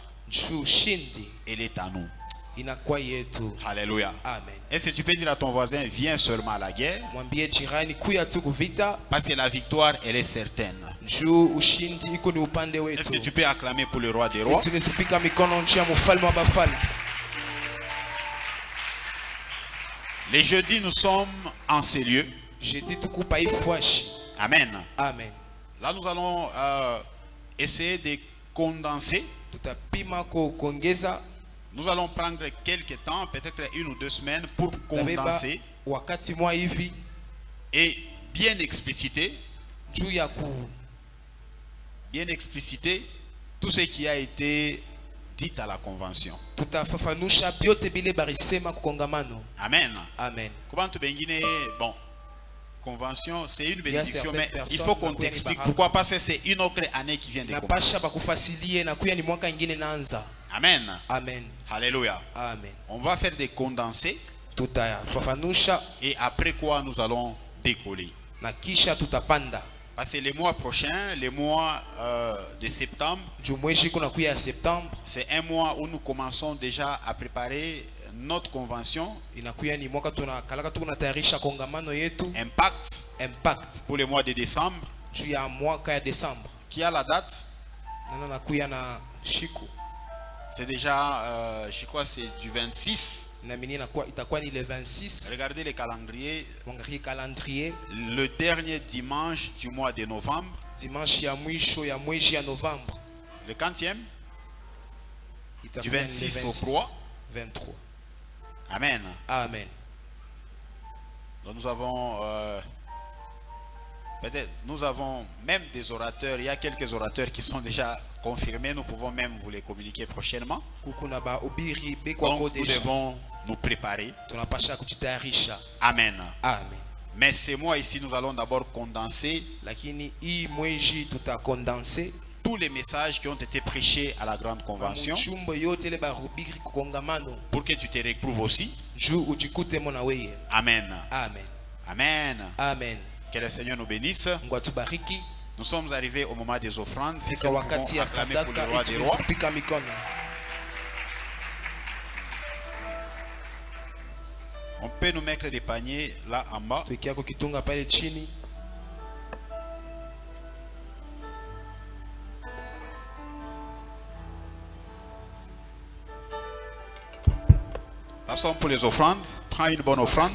Ushindi elle est à nous. inakuwa yetu. Alléluia. Amen. Est-ce que tu peux dire à ton voisin, viens seulement à la guerre? Mwambie jirani kuya tu kuvita. Parce que la victoire, elle est certaine. Juu ushindi iko ni upande Est-ce wetu. que tu peux acclamer pour le roi des rois? Tunasipika mikono nchi ya mfalme wa bafalme. Les jeudis, nous sommes en ces lieux. Jeudi tukupa ifwashi. Amen. Amen. Là, nous allons essayer de condenser. Tutapima kuongeza. Nous allons prendre quelques temps, peut-être 1 ou 2 semaines, pour Tabeba condenser wakati mwa hivi et bien expliciter juu ya tout ce qui a été dit à la convention. tutafafanusha byote bile barisema kukongamano. Amen. Amen. Comment tu bengine, bon, convention, c'est une Il y a bénédiction, mais certaines il faut personnes qu'on qui t'explique ont pourquoi, parce que c'est une autre année qui vient de commencer. Napasha bakufasilie na kuya ni mwaka ingine naanza. Amen. Amen. Alléluia. Amen. On va faire des condensés Tutafafanusha et après quoi nous allons décoller. na kisha tutapanda. Parce que les mois prochains, les mois de septembre, Jumweshi kuna kuya ya Septembre. c'est un mois où nous commençons déjà à préparer notre convention. Inakuya ni mwaka tunakalaka tunatayarisha kongamano yetu. Impact pour le mois de décembre. Juu ya mwaka ya Desembre. Qui a la date? Nana nakuya na shiku. C'est déjà, je crois, c'est du 26. itakuwa ni le 26. Regardez le calendrier. Mwangalie calendrier. Le dernier dimanche du mois de novembre. Dimanche ya mwisho ya mwezi ya novembre. Le 40e. Du 26 au 3. 23. Amen. Amen. Donc nous avons peut-être, nous avons même des orateurs. Il y a quelques orateurs qui sont déjà confirmés. Nous pouvons même vous les communiquer prochainement. Donc nous devons nous préparer. Amen. Amen. Mais ces mois ici, nous allons d'abord condenser tous les messages qui ont été prêchés à la grande convention pour que tu te retrouves aussi. Amen. Amen. Amen. Amen. Que le Seigneur nous bénisse. Nous sommes arrivés au moment des offrandes. Et que nous pouvons acclamer pour le roi des rois. On peut nous mettre des paniers là en bas. Passons pour les offrandes. Prends une bonne offrande.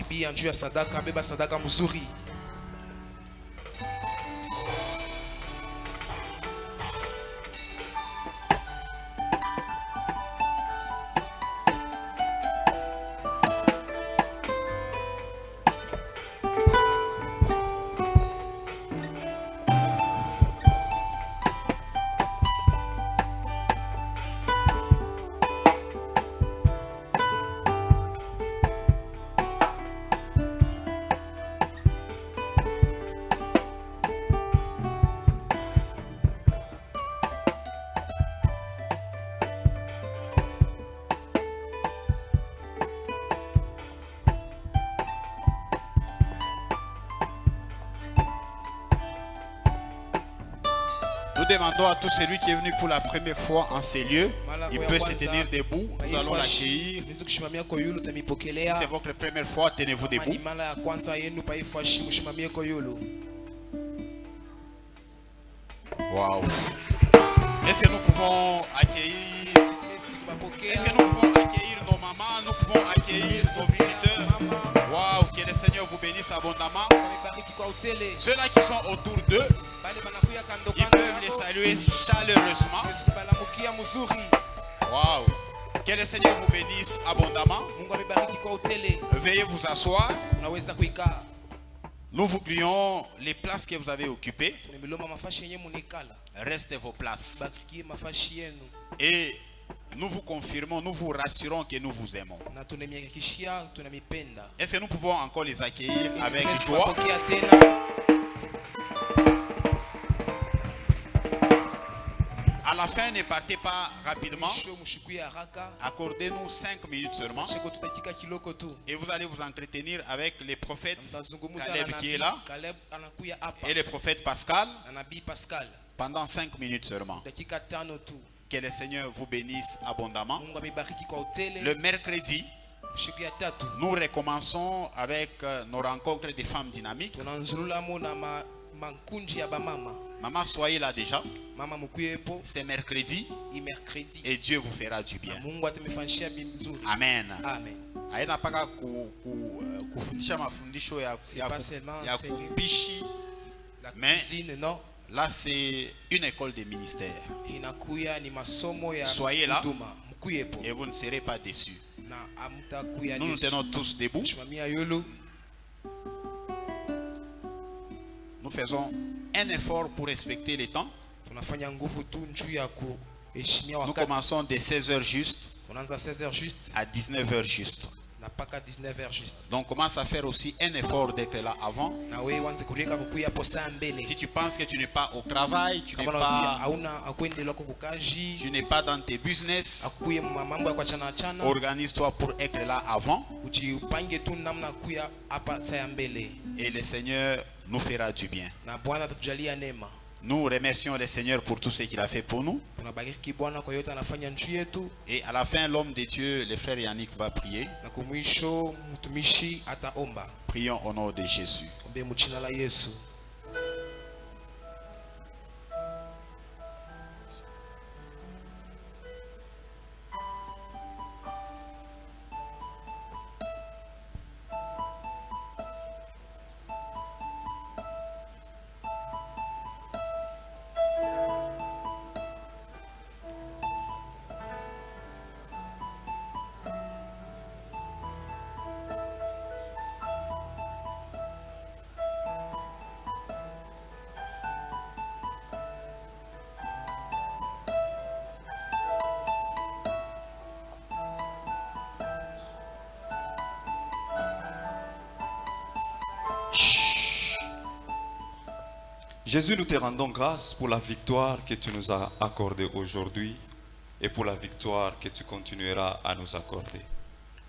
Nous demandons à tout celui qui est venu pour la première fois en ces lieux, il peut se tenir debout. Nous allons l'accueillir. Si c'est votre première fois, tenez-vous debout. Waouh. Est-ce que nous pouvons accueillir nos mamans, nous pouvons accueillir nos visiteurs. Waouh, que le Seigneur vous bénisse abondamment. Ceux-là qui sont autour d'eux, ils peuvent les saluer chaleureusement. Waouh, que le Seigneur vous bénisse abondamment. Veuillez vous asseoir. Nous vous prions les places que vous avez occupées. Restez vos places. Et nous vous confirmons, nous vous rassurons que nous vous aimons. Est-ce que nous pouvons encore les accueillir avec joie? À la fin, ne partez pas rapidement. Accordez-nous 5 minutes seulement. Et vous allez vous entretenir avec les prophètes Caleb qui est là et le prophète Pascal pendant 5 minutes seulement. Que le Seigneur vous bénisse abondamment. Le mercredi, nous recommençons avec nos rencontres des femmes dynamiques. Maman, soyez là déjà. C'est mercredi. Et Dieu vous fera du bien. Amen. Aina paka kufundisha mafundisho ya kupishi. Mais là c'est une école de ministère. Soyez là et vous ne serez pas déçus. Nous nous tenons tous debout. Nous faisons un effort pour respecter les temps. Nous commençons de 16h juste à 19h juste. Donc commence à faire aussi un effort d'être là avant. Si tu penses que tu n'es pas au travail, tu n'es pas dans tes business, organise-toi pour être là avant. Et le Seigneur nous fera du bien. Nous remercions le Seigneur pour tout ce qu'il a fait pour nous. Et à la fin, l'homme de Dieu, le frère Yannick, va prier. Prions au nom de Jésus. Jésus, nous te rendons grâce pour la victoire que tu nous as accordée aujourd'hui et pour la victoire que tu continueras à nous accorder.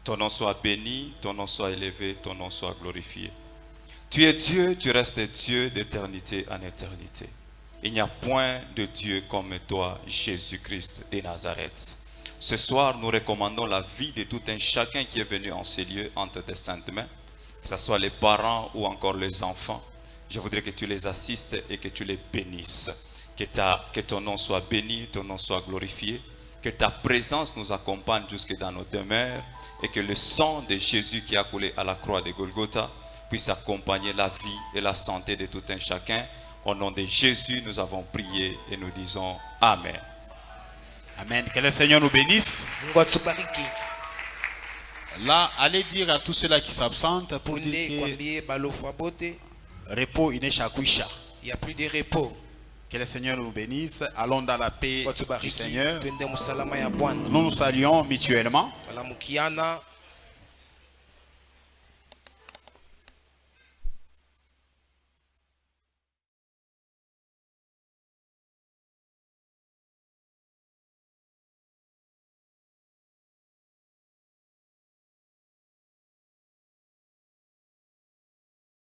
Ton nom soit béni, ton nom soit élevé, ton nom soit glorifié. Tu es Dieu, tu restes Dieu d'éternité en éternité. Il n'y a point de Dieu comme toi, Jésus-Christ de Nazareth. Ce soir, nous recommandons la vie de tout un chacun qui est venu en ces lieux entre tes saintes mains, que ce soit les parents ou encore les enfants. Je voudrais que tu les assistes et que tu les bénisses. Que ton nom soit béni, ton nom soit glorifié. Que ta présence nous accompagne jusque dans nos demeures et que le sang de Jésus qui a coulé à la croix de Golgotha puisse accompagner la vie et la santé de tout un chacun. Au nom de Jésus, nous avons prié et nous disons Amen. Amen. Que le Seigneur nous bénisse. Là, allez dire à tous ceux-là qui s'absentent pour dire que repos il n'y a plus de repos. Que le Seigneur nous bénisse. Allons dans la paix du Seigneur. Nous nous saluons mutuellement.